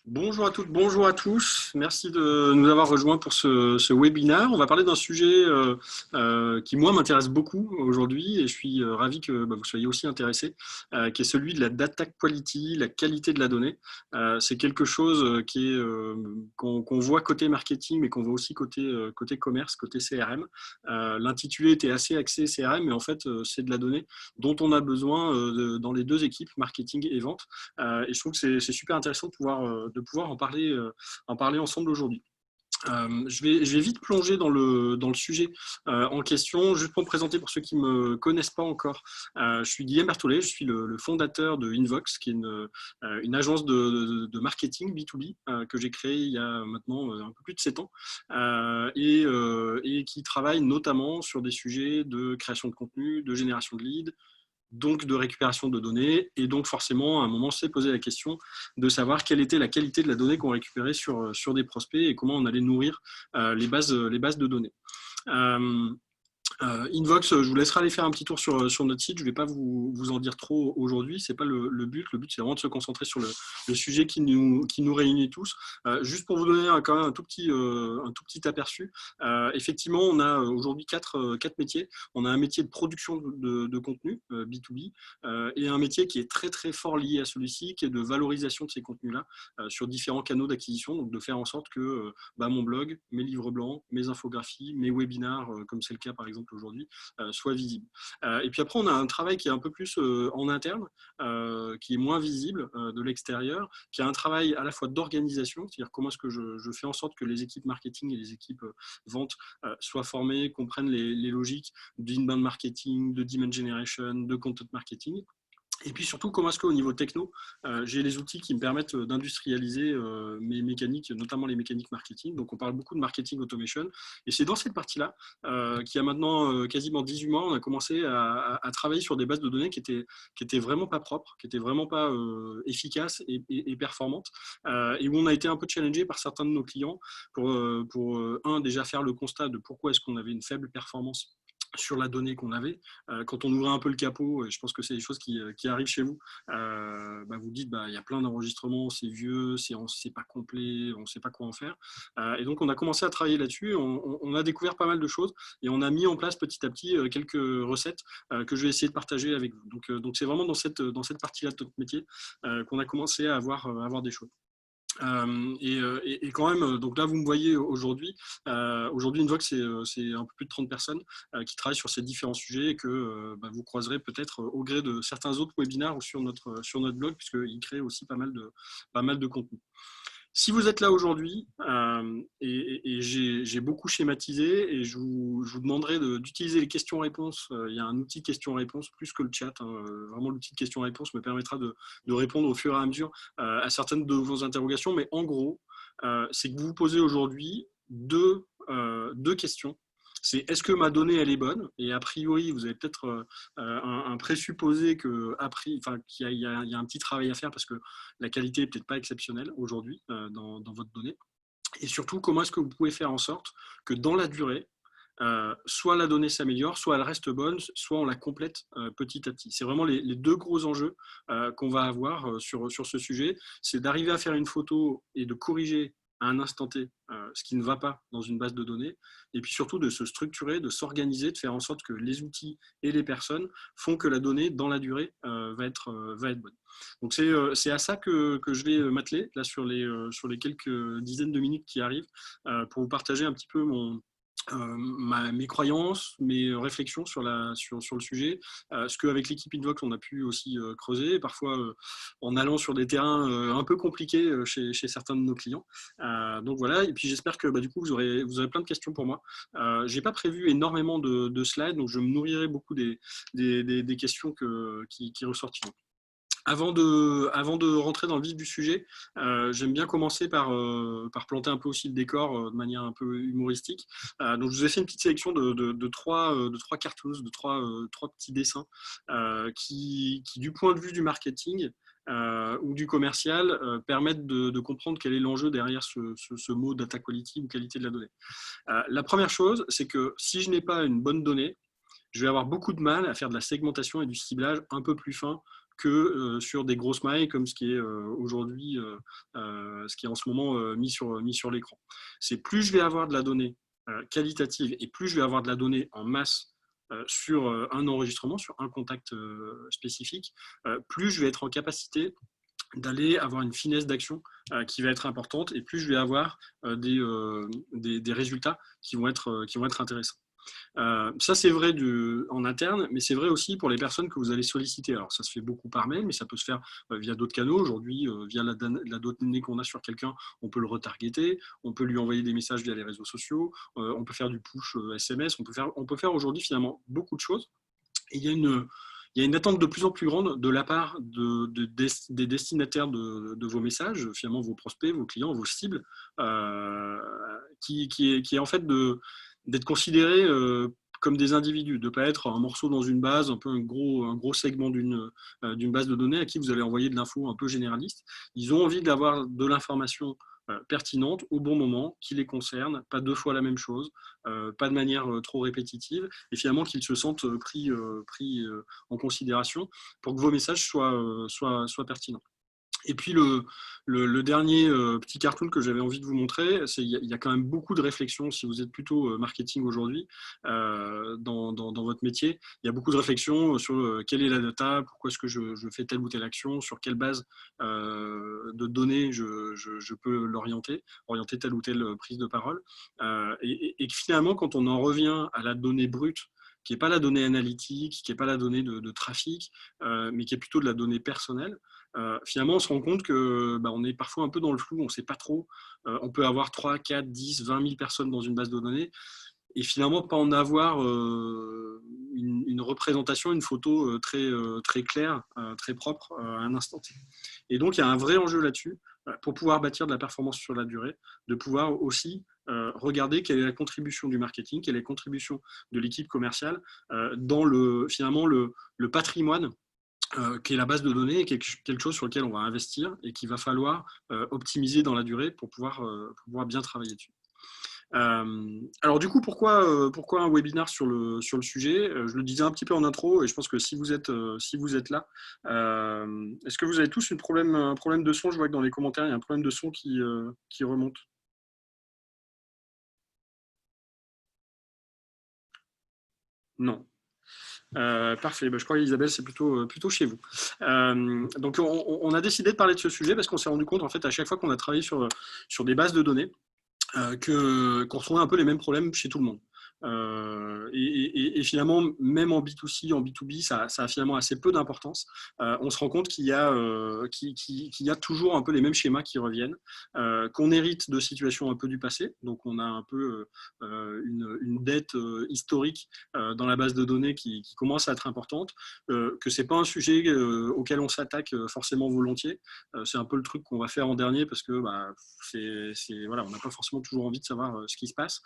Bonjour à toutes, bonjour à tous. Merci de nous avoir rejoints pour ce webinaire. On va parler d'un sujet qui, moi, m'intéresse beaucoup aujourd'hui et je suis ravi que vous soyez aussi intéressés, qui est celui de la data quality, la qualité de la donnée. C'est quelque chose qu'on voit côté marketing, mais qu'on voit aussi côté commerce, côté CRM. L'intitulé était assez axé CRM, mais en fait, c'est de la donnée dont on a besoin dans les deux équipes, marketing et vente. Et je trouve que c'est super intéressant de pouvoir en parler ensemble aujourd'hui. Je vais vite plonger dans le sujet en question, juste pour me présenter pour ceux qui ne me connaissent pas encore. Je suis Guillaume Berthollet, je suis le fondateur de Invox, qui est une agence de marketing B2B que j'ai créée il y a maintenant un peu plus de 7 ans et qui travaille notamment sur des sujets de création de contenu, de génération de leads, donc de récupération de données, et donc forcément à un moment s'est posé la question de savoir quelle était la qualité de la donnée qu'on récupérait sur des prospects et comment on allait nourrir les bases de données. Invox, je vous laisserai aller faire un petit tour sur notre site. Je ne vais pas vous en dire trop aujourd'hui. Ce n'est pas le but. Le but, c'est vraiment de se concentrer sur le sujet qui nous réunit tous. Juste pour vous donner quand même un tout petit aperçu. Effectivement, on a aujourd'hui quatre métiers. On a un métier de production de contenu, B2B, et un métier qui est très, très fort lié à celui-ci, qui est de valorisation de ces contenus-là sur différents canaux d'acquisition. Donc, de faire en sorte que mon blog, mes livres blancs, mes infographies, mes webinars, comme c'est le cas par exemple aujourd'hui, soit visible. Et puis après, on a un travail qui est un peu plus en interne, qui est moins visible de l'extérieur, qui a un travail à la fois d'organisation, c'est-à-dire comment est-ce que je fais en sorte que les équipes marketing et les équipes vente soient formées, comprennent les logiques d'inbound marketing, de demand generation, de content marketing. Et puis surtout, comment est-ce qu'au niveau techno, j'ai les outils qui me permettent d'industrialiser mes mécaniques, notamment les mécaniques marketing. Donc, on parle beaucoup de marketing automation. Et c'est dans cette partie-là, qui a maintenant quasiment 18 mois, on a commencé à travailler sur des bases de données qui étaient vraiment pas propres, qui étaient vraiment pas efficaces et performantes, et où on a été un peu challengé par certains de nos clients pour déjà faire le constat de pourquoi est-ce qu'on avait une faible performance sur la donnée qu'on avait. Quand on ouvrait un peu le capot, et je pense que c'est des choses qui arrivent chez vous, vous dites il y a plein d'enregistrements, c'est vieux, c'est pas complet, on ne sait pas quoi en faire. Et donc on a commencé à travailler là-dessus, on a découvert pas mal de choses et on a mis en place petit à petit quelques recettes que je vais essayer de partager avec vous. Donc c'est vraiment dans cette partie-là de notre métier qu'on a commencé à avoir des choses. Et quand même, donc là vous me voyez aujourd'hui. Aujourd'hui, Invox, c'est un peu plus de 30 personnes qui travaillent sur ces différents sujets et que vous croiserez peut-être au gré de certains autres webinaires ou sur notre blog, puisqu'il crée aussi pas mal de contenu. Si vous êtes là aujourd'hui, et j'ai beaucoup schématisé, et je vous demanderai d'utiliser les questions-réponses. Il y a un outil questions-réponses plus que le chat. Vraiment, l'outil de questions-réponses me permettra de répondre au fur et à mesure à certaines de vos interrogations. Mais en gros, c'est que vous vous posez aujourd'hui deux questions. C'est est-ce que ma donnée elle est bonne, et a priori vous avez peut-être un présupposé qu'il y a un petit travail à faire parce que la qualité n'est peut-être pas exceptionnelle aujourd'hui dans votre donnée. Et surtout, comment est-ce que vous pouvez faire en sorte que dans la durée, soit la donnée s'améliore, soit elle reste bonne, soit on la complète petit à petit. C'est vraiment les deux gros enjeux qu'on va avoir sur ce sujet. C'est d'arriver à faire une photo et de corriger à un instant T ce qui ne va pas dans une base de données, et puis surtout de se structurer, de s'organiser, de faire en sorte que les outils et les personnes font que la donnée, dans la durée, va être bonne. Donc c'est à ça que je vais m'atteler là sur les quelques dizaines de minutes qui arrivent, pour vous partager un petit peu mes croyances, mes réflexions sur le sujet, ce qu'avec l'équipe Invox on a pu aussi creuser, parfois en allant sur des terrains un peu compliqués chez certains de nos clients. Donc voilà, et puis j'espère que du coup vous aurez plein de questions pour moi. J'ai pas prévu énormément de slides, donc je me nourrirai beaucoup des questions qui ressortiront. Avant de rentrer dans le vif du sujet, j'aime bien commencer par planter un peu aussi le décor de manière un peu humoristique. Donc, je vous ai fait une petite sélection de trois cartoons, de trois petits dessins qui, du point de vue du marketing ou du commercial, permettent de comprendre quel est l'enjeu derrière ce mot data quality ou qualité de la donnée. La première chose, c'est que si je n'ai pas une bonne donnée, je vais avoir beaucoup de mal à faire de la segmentation et du ciblage un peu plus fin que sur des grosses mailles comme ce qui est aujourd'hui, ce qui est en ce moment mis sur l'écran. C'est plus je vais avoir de la donnée qualitative et plus je vais avoir de la donnée en masse sur un enregistrement, sur un contact spécifique, plus je vais être en capacité d'aller avoir une finesse d'action qui va être importante et plus je vais avoir des résultats qui vont être intéressants. Ça, c'est vrai en interne, mais c'est vrai aussi pour les personnes que vous allez solliciter. Alors, ça se fait beaucoup par mail, mais ça peut se faire via d'autres canaux. Aujourd'hui, via la donnée qu'on a sur quelqu'un, on peut le retargeter, on peut lui envoyer des messages via les réseaux sociaux, on peut faire du push SMS, on peut faire aujourd'hui finalement beaucoup de choses. Et il y a une attente de plus en plus grande de la part des destinataires de vos messages, finalement vos prospects, vos clients, vos cibles, qui est en fait d'être considérés comme des individus, de ne pas être un morceau dans une base, un peu un gros segment d'une base de données à qui vous allez envoyer de l'info un peu généraliste. Ils ont envie d'avoir de l'information pertinente au bon moment, qui les concerne, pas deux fois la même chose, pas de manière trop répétitive, et finalement qu'ils se sentent pris en considération pour que vos messages soient pertinents. Et puis le dernier petit cartoon que j'avais envie de vous montrer, c'est il y a quand même beaucoup de réflexions, si vous êtes plutôt marketing aujourd'hui dans votre métier, il y a beaucoup de réflexions sur quelle est la data, pourquoi est-ce que je fais telle ou telle action, sur quelle base de données je peux orienter telle ou telle prise de parole. Et finalement, quand on en revient à la donnée brute, qui n'est pas la donnée analytique, qui n'est pas la donnée de trafic, mais qui est plutôt de la donnée personnelle, finalement, on se rend compte que on est parfois un peu dans le flou, on ne sait pas trop. On peut avoir 3, 4, 10, 20 000 personnes dans une base de données et finalement pas en avoir une représentation, une photo très claire, très propre à un instant T. Et donc, il y a un vrai enjeu là-dessus pour pouvoir bâtir de la performance sur la durée, de pouvoir aussi regarder quelle est la contribution du marketing, quelle est la contribution de l'équipe commerciale dans finalement le patrimoine qui est la base de données, quelque chose sur lequel on va investir et qu'il va falloir optimiser dans la durée pour pouvoir bien travailler dessus. Alors du coup, pourquoi un webinaire sur le sujet? Je le disais un petit peu en intro et je pense que si vous êtes là, est-ce que vous avez tous un problème de son? Je vois que dans les commentaires, il y a un problème de son qui remonte. Non. Parfait, je crois qu'Isabelle, c'est plutôt chez vous. Donc on a décidé de parler de ce sujet parce qu'on s'est rendu compte en fait à chaque fois qu'on a travaillé sur des bases de données qu'on retrouvait un peu les mêmes problèmes chez tout le monde. Et finalement, même en B2C, en B2B, ça a finalement assez peu d'importance. On se rend compte qu'il y a toujours un peu les mêmes schémas qui reviennent, qu'on hérite de situations un peu du passé. Donc, on a un peu une dette historique dans la base de données qui commence à être importante, que c'est pas un sujet auquel on s'attaque forcément volontiers. C'est un peu le truc qu'on va faire en dernier parce que voilà, on n'a pas forcément toujours envie de savoir ce qui se passe.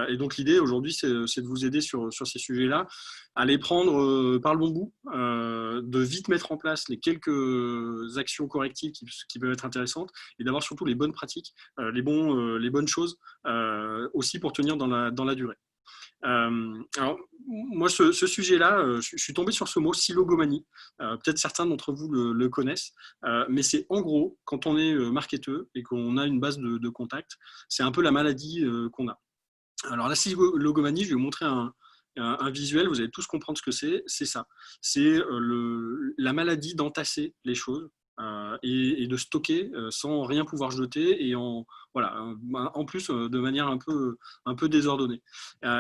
Et donc, l'idée aujourd'hui, c'est de vous aider sur ces sujets-là, à les prendre par le bon bout, de vite mettre en place les quelques actions correctives qui peuvent être intéressantes et d'avoir surtout les bonnes pratiques, les bonnes choses aussi pour tenir dans la durée. Alors, moi, ce sujet-là, je suis tombé sur ce mot, silogomanie. Peut-être certains d'entre vous le connaissent, mais c'est en gros, quand on est marketeur et qu'on a une base de contacts, c'est un peu la maladie qu'on a. Alors la silogomanie, je vais vous montrer un visuel, vous allez tous comprendre ce que c'est. C'est ça, c'est la maladie d'entasser les choses et de stocker sans rien pouvoir jeter et en plus de manière un peu désordonnée.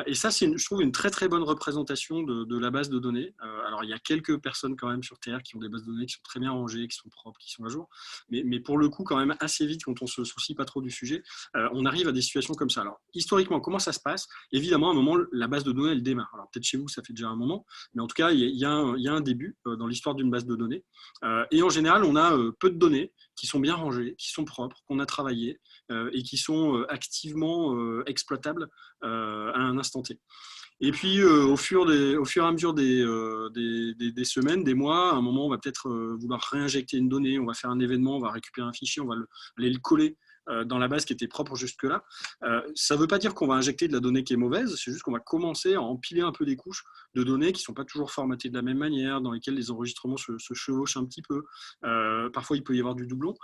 Et ça, c'est je trouve une très très bonne représentation de la base de données. Alors il y a quelques personnes quand même sur Terre qui ont des bases de données qui sont très bien rangées, qui sont propres, qui sont à jour, mais pour le coup quand même assez vite quand on se soucie pas trop du sujet, on arrive à des situations comme ça. Alors historiquement, comment ça se passe? Évidemment, à un moment, la base de données elle démarre. Alors peut-être chez vous ça fait déjà un moment, mais en tout cas il y a un début dans l'histoire d'une base de données. Et en général, on a peu de données qui sont bien rangées, qui sont propres, qu'on a travaillées et qui sont activement exploitables à un instant T. Et puis, au fur et à mesure des semaines, des mois, à un moment, on va peut-être vouloir réinjecter une donnée, on va faire un événement, on va récupérer un fichier, on va aller le coller dans la base qui était propre jusque-là. Ça ne veut pas dire qu'on va injecter de la donnée qui est mauvaise, c'est juste qu'on va commencer à empiler un peu des couches de données qui ne sont pas toujours formatées de la même manière, dans lesquelles les enregistrements se chevauchent un petit peu. Parfois, il peut y avoir du doublon.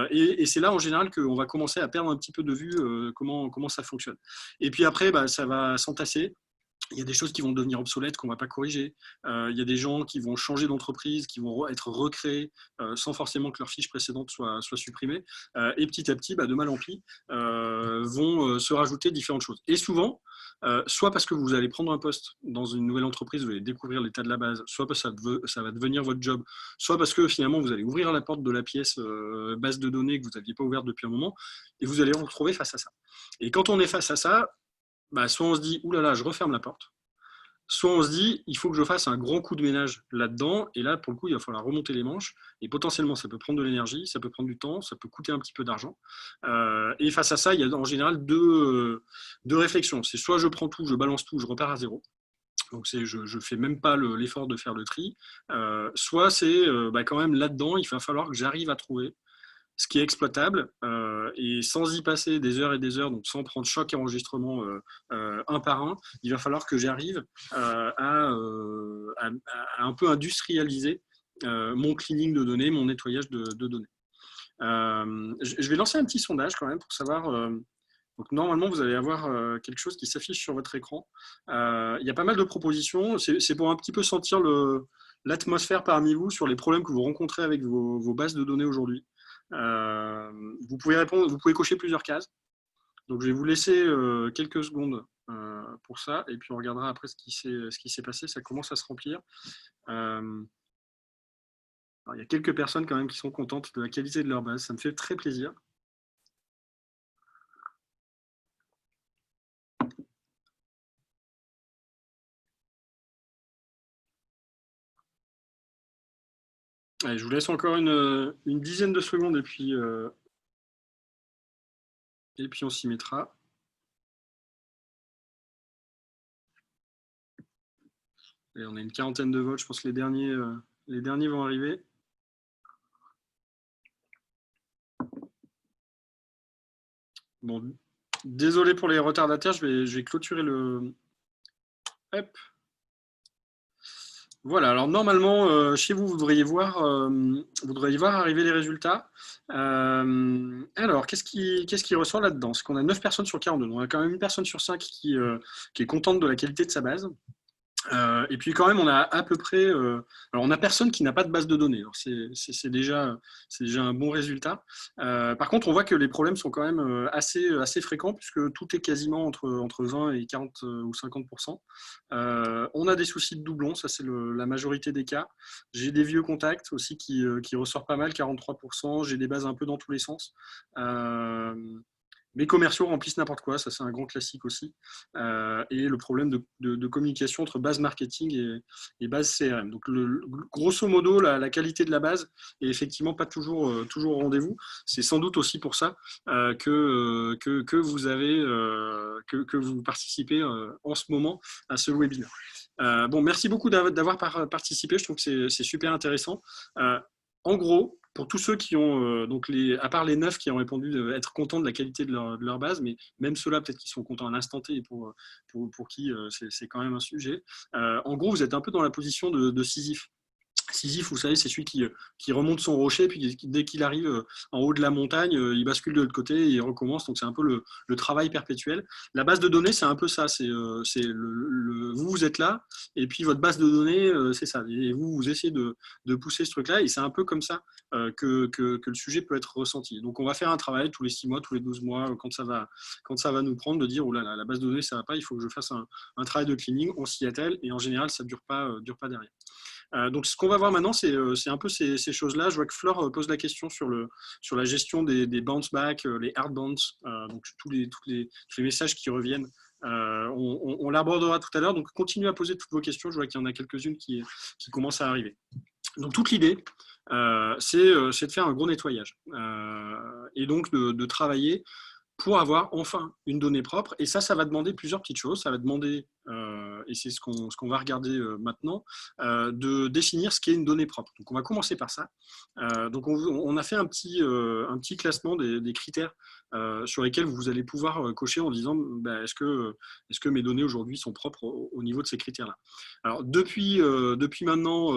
Et c'est là, en général, qu'on va commencer à perdre un petit peu de vue comment ça fonctionne. Et puis après, ça va s'entasser. Il y a des choses qui vont devenir obsolètes qu'on ne va pas corriger. Il y a des gens qui vont changer d'entreprise, qui vont être recréés sans forcément que leur fiche précédente soit supprimée. Et petit à petit, de mal en pis, vont se rajouter différentes choses. Et souvent, soit parce que vous allez prendre un poste dans une nouvelle entreprise, vous allez découvrir l'état de la base, soit parce que ça va devenir votre job, soit parce que finalement, vous allez ouvrir la porte de la pièce base de données que vous n'aviez pas ouverte depuis un moment, et vous allez vous retrouver face à ça. Et quand on est face à ça, soit on se dit, oulala, je referme la porte, soit on se dit, il faut que je fasse un grand coup de ménage là-dedans, et là, pour le coup, il va falloir remonter les manches, et potentiellement, ça peut prendre de l'énergie, ça peut prendre du temps, ça peut coûter un petit peu d'argent. Et face à ça, il y a en général deux réflexions. C'est soit je prends tout, je balance tout, je repars à zéro. Donc je ne fais même pas l'effort de faire le tri. Soit c'est quand même là-dedans, il va falloir que j'arrive à trouver ce qui est exploitable, et sans y passer des heures et des heures, donc sans prendre chaque enregistrement un par un, il va falloir que j'arrive à un peu industrialiser mon cleaning de données, mon nettoyage de données. Je vais lancer un petit sondage quand même pour savoir. Donc normalement, vous allez avoir quelque chose qui s'affiche sur votre écran. Il y a pas mal de propositions. C'est pour un petit peu sentir l'atmosphère parmi vous sur les problèmes que vous rencontrez avec vos bases de données aujourd'hui. Vous pouvez répondre, vous pouvez cocher plusieurs cases. Donc je vais vous laisser quelques secondes pour ça, et puis on regardera après ce qui s'est passé. Ça commence à se remplir. Alors, il y a quelques personnes quand même qui sont contentes de la qualité de leur base. Ça me fait très plaisir. Allez, je vous laisse encore une dizaine de secondes, et puis on s'y mettra. Et on a une quarantaine de votes. Je pense que les derniers vont arriver. Bon, désolé pour les retardataires. Je vais clôturer le. Hop. Voilà, alors normalement, chez vous, vous devriez voir arriver les résultats. Alors, qu'est-ce qui ressort là-dedans? C'est qu'on a 9 personnes sur 42. On a quand même une personne sur 5 qui est contente de la qualité de sa base. Et puis quand même, on a à peu près. Alors, on n'a personne qui n'a pas de base de données. Alors, c'est déjà un bon résultat. Par contre, on voit que les problèmes sont quand même assez fréquents, puisque tout est quasiment entre 20 et 40 ou 50%. On a des soucis de doublons, ça c'est la majorité des cas. J'ai des vieux contacts aussi qui ressortent pas mal, 43%. J'ai des bases un peu dans tous les sens. Mes commerciaux remplissent n'importe quoi, ça c'est un grand classique aussi. Et le problème de communication entre base marketing et base CRM. Donc grosso modo, la qualité de la base est effectivement pas toujours au rendez-vous. C'est sans doute aussi pour ça que vous participez en ce moment à ce webinaire. Merci beaucoup d'avoir participé, je trouve que c'est super intéressant. En gros, pour tous ceux qui ont, à part les 9 qui ont répondu être contents de la qualité de leur base, mais même ceux-là, peut-être qu'ils sont contents à l'instant T, et pour qui c'est quand même un sujet. En gros, vous êtes un peu dans la position de Sisyphe. Sisyphe, vous savez, c'est celui qui remonte son rocher, puis dès qu'il arrive en haut de la montagne, il bascule de l'autre côté et il recommence. Donc, c'est un peu le travail perpétuel. La base de données, c'est un peu ça. Vous êtes là, et puis votre base de données, c'est ça. Et vous essayez de pousser ce truc-là, et c'est un peu comme ça que le sujet peut être ressenti. Donc, on va faire un travail tous les 6 mois, tous les 12 mois, quand ça va nous prendre, de dire, oh là là, la base de données, ça ne va pas, il faut que je fasse un travail de cleaning, on s'y attelle, et en général, ça ne dure pas derrière. Donc, ce qu'on va voir maintenant, c'est un peu ces choses-là. Je vois que Flore pose la question sur la gestion des bounce back, les hard bounce, donc tous les messages qui reviennent. On l'abordera tout à l'heure. Donc, continuez à poser toutes vos questions. Je vois qu'il y en a quelques-unes qui commencent à arriver. Donc, toute l'idée, c'est de faire un gros nettoyage et donc de travailler pour avoir enfin une donnée propre. Et ça va demander plusieurs petites choses. Ça va demander et c'est ce qu'on va regarder maintenant, de définir ce qu'est une donnée propre. Donc on va commencer par ça. Donc on a fait un petit classement des critères sur lesquels vous allez pouvoir cocher en disant est-ce que mes données aujourd'hui sont propres au niveau de ces critères-là. Alors depuis maintenant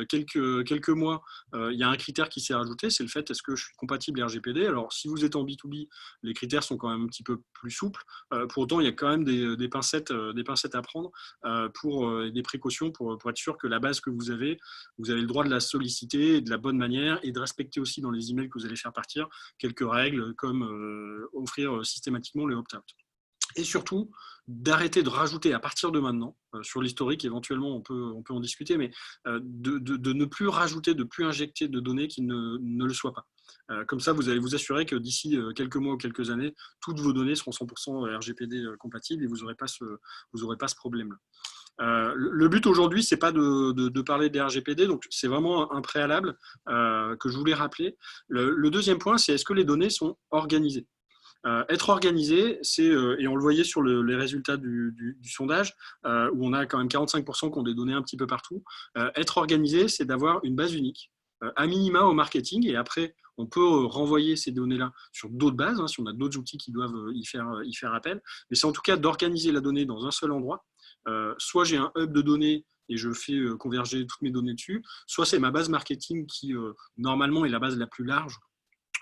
quelques mois, il y a un critère qui s'est rajouté, c'est le fait est-ce que je suis compatible RGPD. Alors si vous êtes en B2B, les critères sont quand même un petit peu plus souples. Pour autant, il y a quand même des pincettes à prendre des précautions pour être sûr que la base que vous avez le droit de la solliciter de la bonne manière et de respecter aussi dans les emails que vous allez faire partir quelques règles comme offrir systématiquement les opt-out. Et surtout, d'arrêter de rajouter à partir de maintenant, sur l'historique, éventuellement on peut en discuter, mais de ne plus rajouter, de ne plus injecter de données qui ne le soient pas. Comme ça, vous allez vous assurer que d'ici quelques mois ou quelques années, toutes vos données seront 100% RGPD compatibles et vous n'aurez pas ce problème-là. Le but aujourd'hui, ce n'est pas de parler des RGPD, donc c'est vraiment un préalable que je voulais rappeler. Le deuxième point, c'est est-ce que les données sont organisées ? Être organisé, c'est, et on le voyait sur les résultats du sondage, où on a quand même 45% qui ont des données un petit peu partout. Être organisé, c'est d'avoir une base unique, à minima au marketing, et après, on peut renvoyer ces données-là sur d'autres bases, si on a d'autres outils qui doivent y faire appel. Mais c'est en tout cas d'organiser la donnée dans un seul endroit. Soit j'ai un hub de données et je fais converger toutes mes données dessus, soit c'est ma base marketing qui, normalement, est la base la plus large,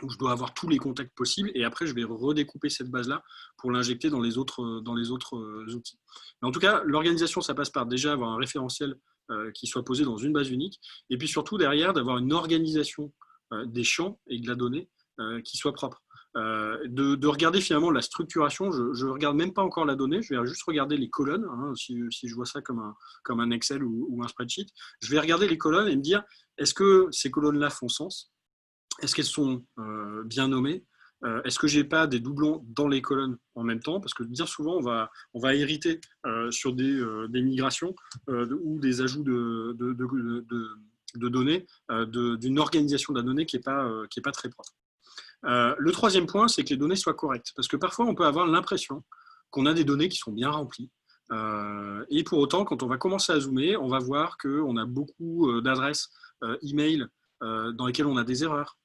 où je dois avoir tous les contacts possibles, et après je vais redécouper cette base-là pour l'injecter dans les autres outils. Mais en tout cas, l'organisation, ça passe par déjà avoir un référentiel qui soit posé dans une base unique, et puis surtout derrière d'avoir une organisation des champs et de la donnée qui soit propre. De regarder finalement la structuration, je ne regarde même pas encore la donnée, je vais juste regarder les colonnes, si je vois ça comme un Excel ou un spreadsheet, je vais regarder les colonnes et me dire, est-ce que ces colonnes-là font sens ? Est-ce qu'elles sont bien nommées ? Est-ce que je n'ai pas des doublons dans les colonnes en même temps ? Parce que bien souvent, on va hériter sur des migrations ou des ajouts de données, d'une organisation de la donnée qui n'est pas très propre. Le troisième point, c'est que les données soient correctes. Parce que parfois, on peut avoir l'impression qu'on a des données qui sont bien remplies. Et pour autant, quand on va commencer à zoomer, on va voir qu'on a beaucoup d'adresses email dans lesquelles on a des erreurs.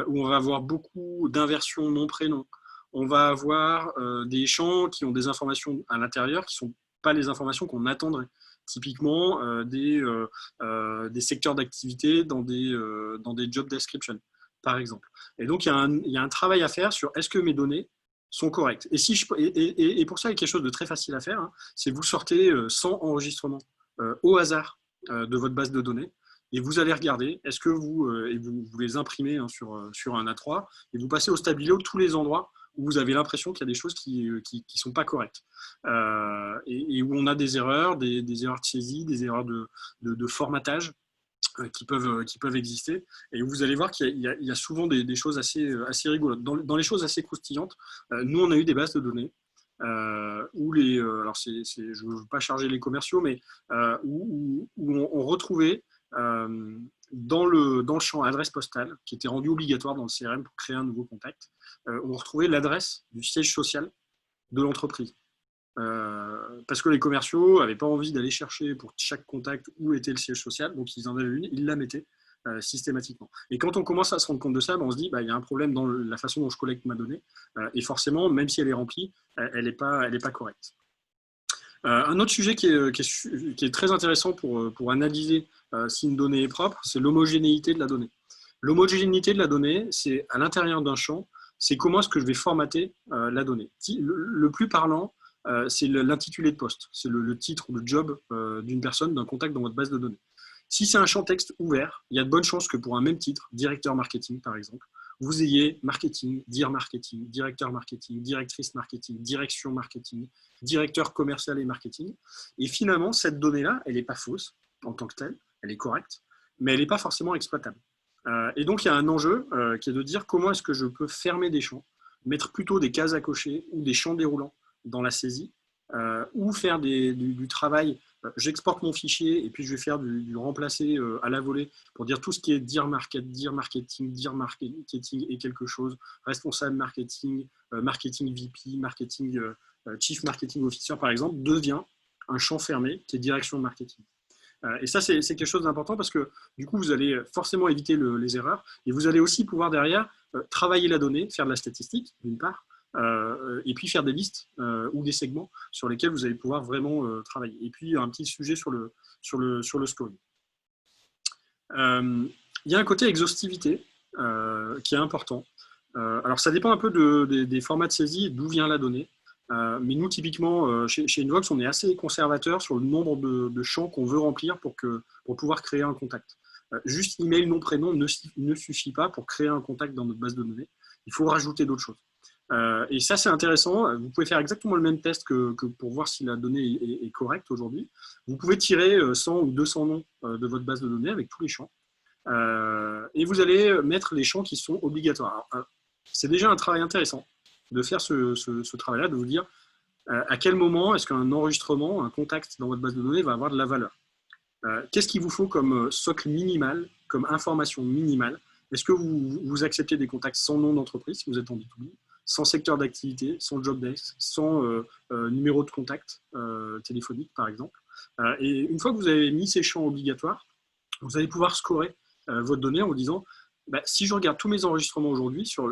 Où on va avoir beaucoup d'inversions nom-prénom. On va avoir des champs qui ont des informations à l'intérieur qui ne sont pas les informations qu'on attendrait. Typiquement, des secteurs d'activité dans des job descriptions, par exemple. Et donc, il y a un travail à faire sur est-ce que mes données sont correctes. Et pour ça, il y a quelque chose de très facile à faire, c'est vous sortez 100 enregistrements au hasard de votre base de données, et vous allez regarder, est-ce que vous les imprimez sur un A3, et vous passez au stabilo tous les endroits où vous avez l'impression qu'il y a des choses qui sont pas correctes, et où on a des erreurs, des erreurs de saisie, des erreurs de formatage qui peuvent exister, et vous allez voir qu'il y a souvent des choses assez rigolotes. Dans les choses assez croustillantes, nous on a eu des bases de données où alors je ne veux pas charger les commerciaux, mais où on retrouvait dans le champ adresse postale, qui était rendu obligatoire dans le CRM pour créer un nouveau contact, on retrouvait l'adresse du siège social de l'entreprise. Parce que les commerciaux n'avaient pas envie d'aller chercher pour chaque contact où était le siège social, donc ils en avaient une, ils la mettaient systématiquement. Et quand on commence à se rendre compte de ça, on se dit il y a un problème dans la façon dont je collecte ma donnée, et forcément, même si elle est remplie, elle n'est pas correcte. Un autre sujet qui est très intéressant pour analyser si une donnée est propre, c'est l'homogénéité de la donnée. L'homogénéité de la donnée, c'est à l'intérieur d'un champ, c'est comment est-ce que je vais formater la donnée. Le plus parlant, c'est l'intitulé de poste, c'est le titre ou le job d'une personne, d'un contact dans votre base de données. Si c'est un champ texte ouvert, il y a de bonnes chances que pour un même titre, directeur marketing par exemple, vous ayez marketing, directeur marketing, directrice marketing, direction marketing, directeur commercial et marketing. Et finalement, cette donnée-là, elle n'est pas fausse en tant que telle, elle est correcte, mais elle n'est pas forcément exploitable. Et donc, il y a un enjeu qui est de dire comment est-ce que je peux fermer des champs, mettre plutôt des cases à cocher ou des champs déroulants dans la saisie, ou faire du travail. J'exporte mon fichier et puis je vais faire du remplacer à la volée pour dire tout ce qui est dire marketing et quelque chose, responsable marketing, marketing VP, marketing chief marketing officer par exemple, devient un champ fermé qui est direction marketing. Et ça, c'est quelque chose d'important parce que du coup, vous allez forcément éviter les erreurs et vous allez aussi pouvoir derrière travailler la donnée, faire de la statistique, d'une part, et puis faire des listes ou des segments sur lesquels vous allez pouvoir vraiment travailler. Et puis, un petit sujet sur le scoring. Il y a un côté exhaustivité qui est important. Alors, ça dépend un peu des formats de saisie, d'où vient la donnée. Mais nous, typiquement, chez Invox, on est assez conservateur sur le nombre de champs qu'on veut remplir pour pouvoir créer un contact. Juste email, nom, prénom ne suffit pas pour créer un contact dans notre base de données. Il faut rajouter d'autres choses. Et ça, c'est intéressant. Vous pouvez faire exactement le même test que pour voir si la donnée est correcte aujourd'hui. Vous pouvez tirer 100 ou 200 noms de votre base de données avec tous les champs. Et vous allez mettre les champs qui sont obligatoires. C'est déjà un travail intéressant de faire ce travail-là, de vous dire à quel moment est-ce qu'un enregistrement, un contact dans votre base de données va avoir de la valeur. Qu'est-ce qu'il vous faut comme socle minimal, comme information minimale? Est-ce que vous acceptez des contacts sans nom d'entreprise, si vous êtes en B2B, sans secteur d'activité, sans job desk, sans numéro de contact téléphonique, par exemple? Et une fois que vous avez mis ces champs obligatoires, vous allez pouvoir scorer votre donnée en vous disant, si je regarde tous mes enregistrements aujourd'hui sur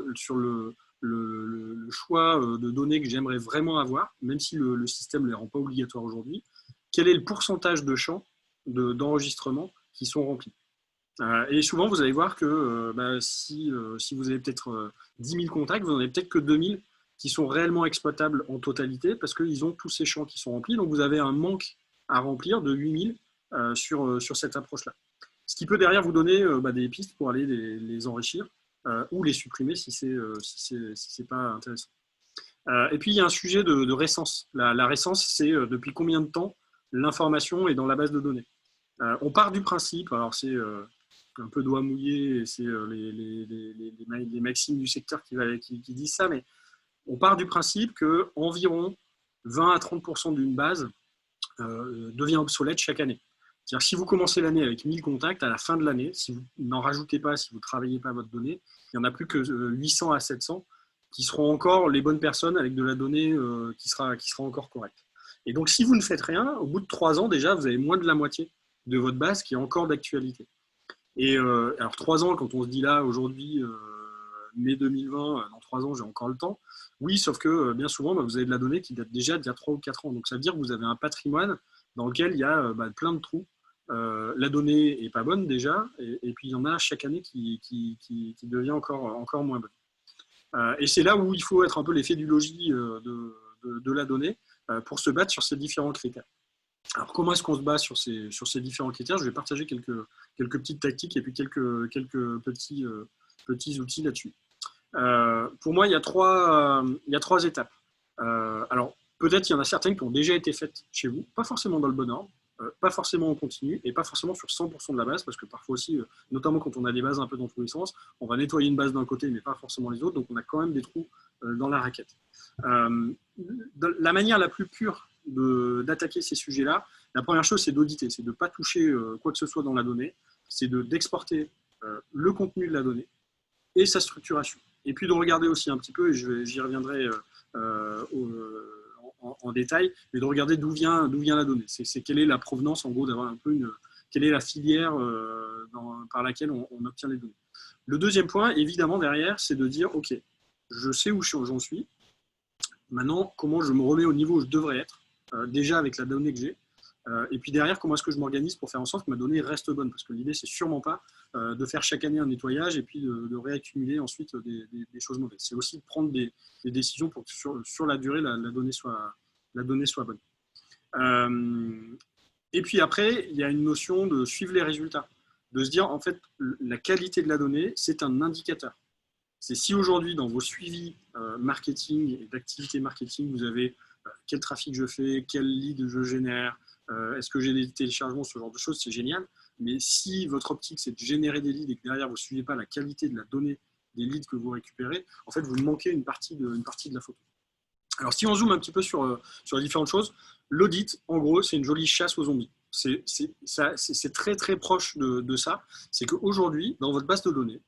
le choix de données que j'aimerais vraiment avoir, même si le système ne les rend pas obligatoires aujourd'hui, quel est le pourcentage de champs d'enregistrement qui sont remplis. Et souvent, vous allez voir que si vous avez peut-être 10 000 contacts, vous n'en avez peut-être que 2 000 qui sont réellement exploitables en totalité parce qu'ils ont tous ces champs qui sont remplis. Donc, vous avez un manque à remplir de 8 000 sur cette approche-là. Ce qui peut derrière vous donner des pistes pour aller les enrichir ou les supprimer si c'est pas intéressant. Et puis, il y a un sujet de récence. La récence, c'est depuis combien de temps l'information est dans la base de données. On part du principe, alors c'est un peu doigt mouillé, et c'est les maximes du secteur qui disent ça, mais on part du principe qu'environ 20 à 30% d'une base devient obsolète chaque année. C'est-à-dire si vous commencez l'année avec 1000 contacts, à la fin de l'année, si vous n'en rajoutez pas, si vous ne travaillez pas votre donnée, il n'y en a plus que 800 à 700 qui seront encore les bonnes personnes avec de la donnée qui sera encore correcte. Et donc, si vous ne faites rien, au bout de 3 ans, déjà, vous avez moins de la moitié de votre base qui est encore d'actualité. Et alors, 3 ans, quand on se dit là, aujourd'hui, mai 2020, dans 3 ans, j'ai encore le temps. Oui, sauf que bien souvent, vous avez de la donnée qui date déjà d'il y a 3 ou 4 ans. Donc, ça veut dire que vous avez un patrimoine dans lequel il y a plein de trous. La donnée n'est pas bonne déjà, et puis il y en a chaque année qui devient encore moins bonne. Et c'est là où il faut être un peu l'effet du logis de la donnée pour se battre sur ces différents critères. Alors, comment est-ce qu'on se bat sur ces différents critères? Je vais partager quelques petites tactiques et puis quelques petits outils là-dessus. Pour moi, il y a trois étapes. Alors, peut-être il y en a certaines qui ont déjà été faites chez vous, pas forcément dans le bon ordre, pas forcément en continu et pas forcément sur 100% de la base, parce que parfois aussi, notamment quand on a des bases un peu dans tous les sens, on va nettoyer une base d'un côté mais pas forcément les autres, donc on a quand même des trous dans la raquette. La manière la plus pure d'attaquer ces sujets-là, la première chose, c'est d'auditer, c'est de ne pas toucher quoi que ce soit dans la donnée, c'est d'exporter le contenu de la donnée et sa structuration. Et puis de regarder aussi un petit peu, et j'y reviendrai en détail, mais de regarder d'où vient la donnée. C'est quelle est la provenance, en gros, d'avoir un peu quelle est la filière par laquelle on obtient les données. Le deuxième point, évidemment, derrière, c'est de dire, OK, je sais où j'en suis. Maintenant, comment je me remets au niveau où je devrais être, déjà avec la donnée que j'ai. Et puis derrière, comment est-ce que je m'organise pour faire en sorte que ma donnée reste bonne? Parce que l'idée, c'est sûrement pas de faire chaque année un nettoyage et puis de réaccumuler ensuite des choses mauvaises. C'est aussi de prendre des décisions pour que sur la durée, la donnée soit bonne. Et puis après, il y a une notion de suivre les résultats. De se dire, en fait, la qualité de la donnée, c'est un indicateur. C'est si aujourd'hui, dans vos suivis marketing et d'activité marketing, vous avez quel trafic je fais, quel lead je génère, est-ce que j'ai des téléchargements, ce genre de choses, c'est génial. Mais si votre optique, c'est de générer des leads et que derrière, vous ne suivez pas la qualité de la donnée des leads que vous récupérez, en fait, vous manquez une partie de la photo. Alors, si on zoome un petit peu sur les différentes choses, l'audit, en gros, c'est une jolie chasse aux zombies. C'est très, très proche de ça. C'est qu'aujourd'hui, dans votre base de données,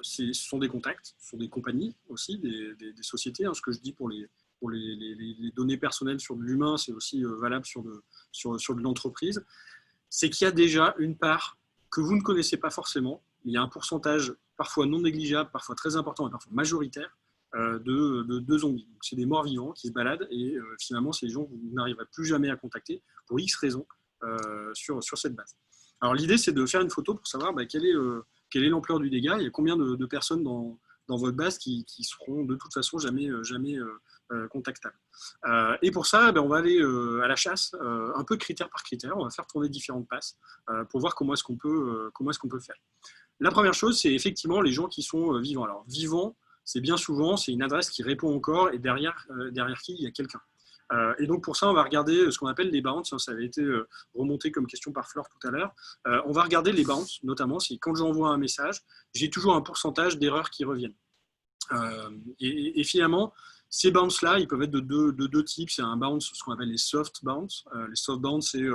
ce sont des contacts, ce sont des compagnies aussi, des sociétés, ce que je dis pour les pour les données personnelles sur de l'humain, c'est aussi valable sur de l'entreprise, c'est qu'il y a déjà une part que vous ne connaissez pas forcément. Il y a un pourcentage parfois non négligeable, parfois très important et parfois majoritaire de zombies. C'est des morts vivants qui se baladent et finalement, c'est des gens que vous n'arriverez plus jamais à contacter pour X raisons sur cette base. Alors l'idée, c'est de faire une photo pour savoir quelle est l'ampleur du dégât, il y a combien de personnes dans votre base qui seront de toute façon jamais contactables. Et pour ça, on va aller à la chasse, un peu critère par critère, on va faire tourner différentes passes pour voir comment est-ce qu'on peut le faire. La première chose, c'est effectivement les gens qui sont vivants. Alors vivants, c'est bien souvent, c'est une adresse qui répond encore et derrière qui il y a quelqu'un. Et donc pour ça, on va regarder ce qu'on appelle les bounces. Ça avait été remonté comme question par Fleur tout à l'heure. On va regarder les bounces, notamment si quand j'envoie un message, j'ai toujours un pourcentage d'erreurs qui reviennent. Et finalement, ces bounces-là, ils peuvent être de deux types. C'est un bounce, ce qu'on appelle les soft bounce. Les soft bounce, c'est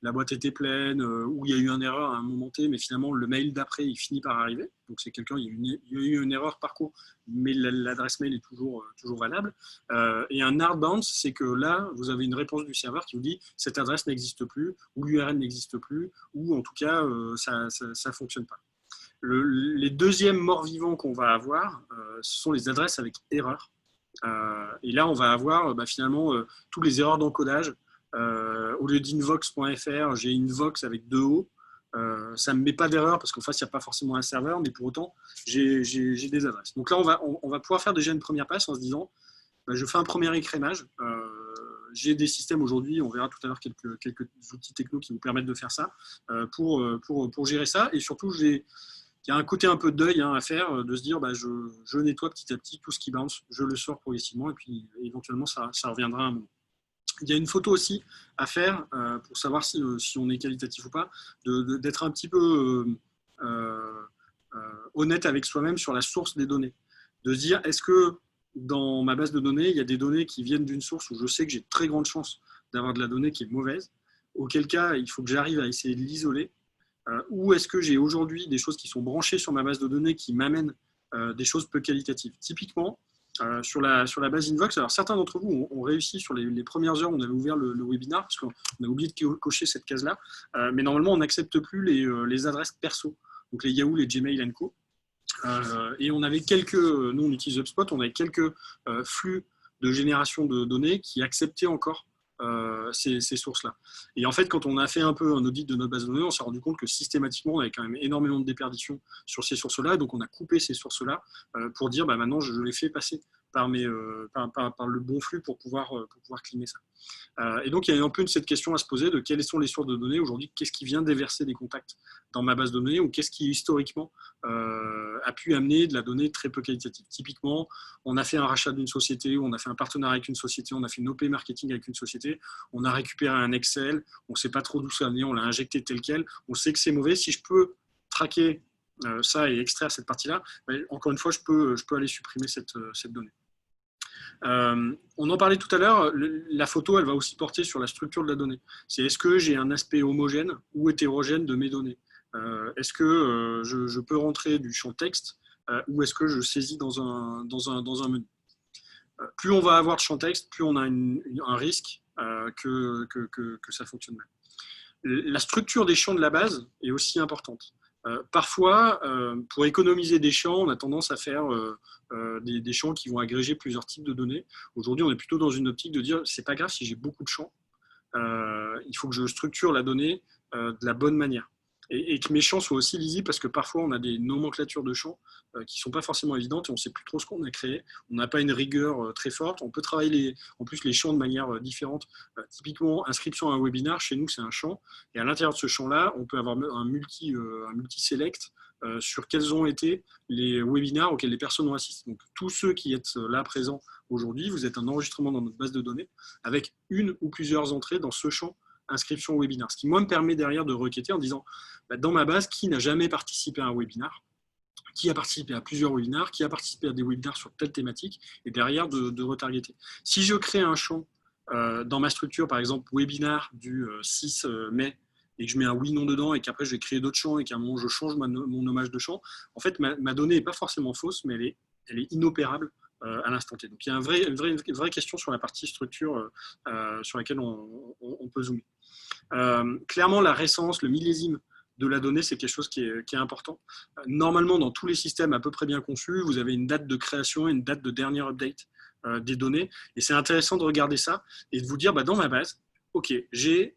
la boîte était pleine, ou il y a eu une erreur à un moment T, mais finalement, le mail d'après, il finit par arriver. Donc, c'est quelqu'un, il y a eu une erreur parcours, mais l'adresse mail est toujours valable. Et un hard bounce, c'est que là, vous avez une réponse du serveur qui vous dit cette adresse n'existe plus, ou l'URL n'existe plus, ou en tout cas, ça ne fonctionne pas. Les deuxièmes morts-vivants qu'on va avoir, ce sont les adresses avec erreur. Et là, on va avoir finalement toutes les erreurs d'encodage. Au lieu d'invox.fr, j'ai invox avec 2 O. Ça ne me met pas d'erreur parce qu'en face, il n'y a pas forcément un serveur, mais pour autant, j'ai des adresses. Donc là, on va pouvoir faire déjà une première passe en se disant, je fais un premier écrémage. J'ai des systèmes aujourd'hui, on verra tout à l'heure quelques outils techno qui vous permettent de faire ça pour gérer ça. Et surtout, il y a un côté un peu de deuil à faire, de se dire je nettoie petit à petit tout ce qui bounce, je le sors progressivement et puis éventuellement ça reviendra à un moment. Il y a une photo aussi à faire pour savoir si on est qualitatif ou pas, d'être un petit peu honnête avec soi-même sur la source des données. De se dire, est-ce que dans ma base de données, il y a des données qui viennent d'une source où je sais que j'ai de très grandes chances d'avoir de la donnée qui est mauvaise, auquel cas il faut que j'arrive à essayer de l'isoler, ou est-ce que j'ai aujourd'hui des choses qui sont branchées sur ma base de données qui m'amènent des choses peu qualitatives. Typiquement, sur la base Invox, alors certains d'entre vous ont réussi sur les premières heures, on avait ouvert le webinar parce qu'on a oublié de cocher cette case-là, mais normalement on n'accepte plus les adresses perso, donc les Yahoo, les Gmail & Co. Et on avait nous on utilise HubSpot, on avait quelques flux de génération de données qui acceptaient encore ces sources-là. Et en fait, quand on a fait un peu un audit de notre base de données, on s'est rendu compte que systématiquement, on avait quand même énormément de déperditions sur ces sources-là. Donc, on a coupé ces sources-là pour dire, maintenant, je les fais passer par le bon flux pour pouvoir cleaner ça. Et donc, il y a un peu cette question à se poser de quelles sont les sources de données aujourd'hui, qu'est-ce qui vient déverser des contacts dans ma base de données ou qu'est-ce qui historiquement a pu amener de la donnée très peu qualitative. Typiquement, on a fait un rachat d'une société, on a fait un partenariat avec une société, on a fait une OP marketing avec une société, on a récupéré un Excel, on ne sait pas trop d'où ça venait, on l'a injecté tel quel, on sait que c'est mauvais. Si je peux traquer ça et extraire cette partie-là, encore une fois, je peux aller supprimer cette donnée. On en parlait tout à l'heure, la photo, elle va aussi porter sur la structure de la donnée. C'est est-ce que j'ai un aspect homogène ou hétérogène de mes données? Est-ce que je peux rentrer du champ texte ou est-ce que je saisis dans un menu? Plus on va avoir de champ texte, plus on a un risque que ça fonctionne mal. La structure des champs de la base est aussi importante. Parfois, pour économiser des champs, on a tendance à faire des champs qui vont agréger plusieurs types de données. Aujourd'hui, on est plutôt dans une optique de dire c'est pas grave si j'ai beaucoup de champs, il faut que je structure la donnée de la bonne manière. Et que mes champs soient aussi lisibles parce que parfois on a des nomenclatures de champs qui ne sont pas forcément évidentes et on ne sait plus trop ce qu'on a créé. On n'a pas une rigueur très forte. On peut travailler en plus les champs de manière différente. Typiquement, inscription à un webinar, chez nous c'est un champ. Et à l'intérieur de ce champ-là, on peut avoir un multi-select sur quels ont été les webinars auxquels les personnes ont assisté. Donc tous ceux qui êtes là présents aujourd'hui, vous êtes un enregistrement dans notre base de données avec une ou plusieurs entrées dans ce champ inscription au webinar. Ce qui, moi, me permet derrière de requêter en disant, dans ma base, qui n'a jamais participé à un webinar, qui a participé à plusieurs webinars, qui a participé à des webinars sur telle thématique, et derrière de retargeter. Si je crée un champ dans ma structure, par exemple, webinar du 6 mai, et que je mets un oui, non dedans, et qu'après je vais créer d'autres champs, et qu'à un moment je change mon nommage de champ, en fait, ma donnée n'est pas forcément fausse, mais elle est inopérable à l'instant T. Donc il y a une vraie question sur la partie structure sur laquelle on peut zoomer. Clairement, la récence, le millésime de la donnée, c'est quelque chose qui est important. Normalement, dans tous les systèmes à peu près bien conçus, vous avez une date de création et une date de dernier update des données. Et c'est intéressant de regarder ça et de vous dire, dans ma base, OK, j'ai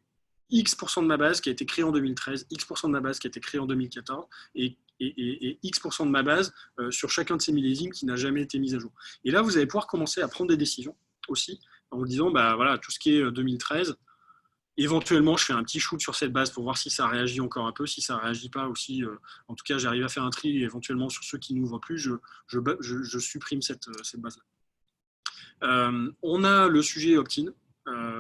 X% de ma base qui a été créée en 2013, X% de ma base qui a été créée en 2014 et X% de ma base sur chacun de ces millésimes qui n'a jamais été mise à jour. Et là, vous allez pouvoir commencer à prendre des décisions aussi en vous disant, voilà, tout ce qui est 2013, éventuellement, je fais un petit shoot sur cette base pour voir si ça réagit encore un peu. Si ça ne réagit pas aussi, en tout cas, j'arrive à faire un tri éventuellement sur ceux qui n'ouvrent plus, je supprime cette base-là. On a le sujet opt-in.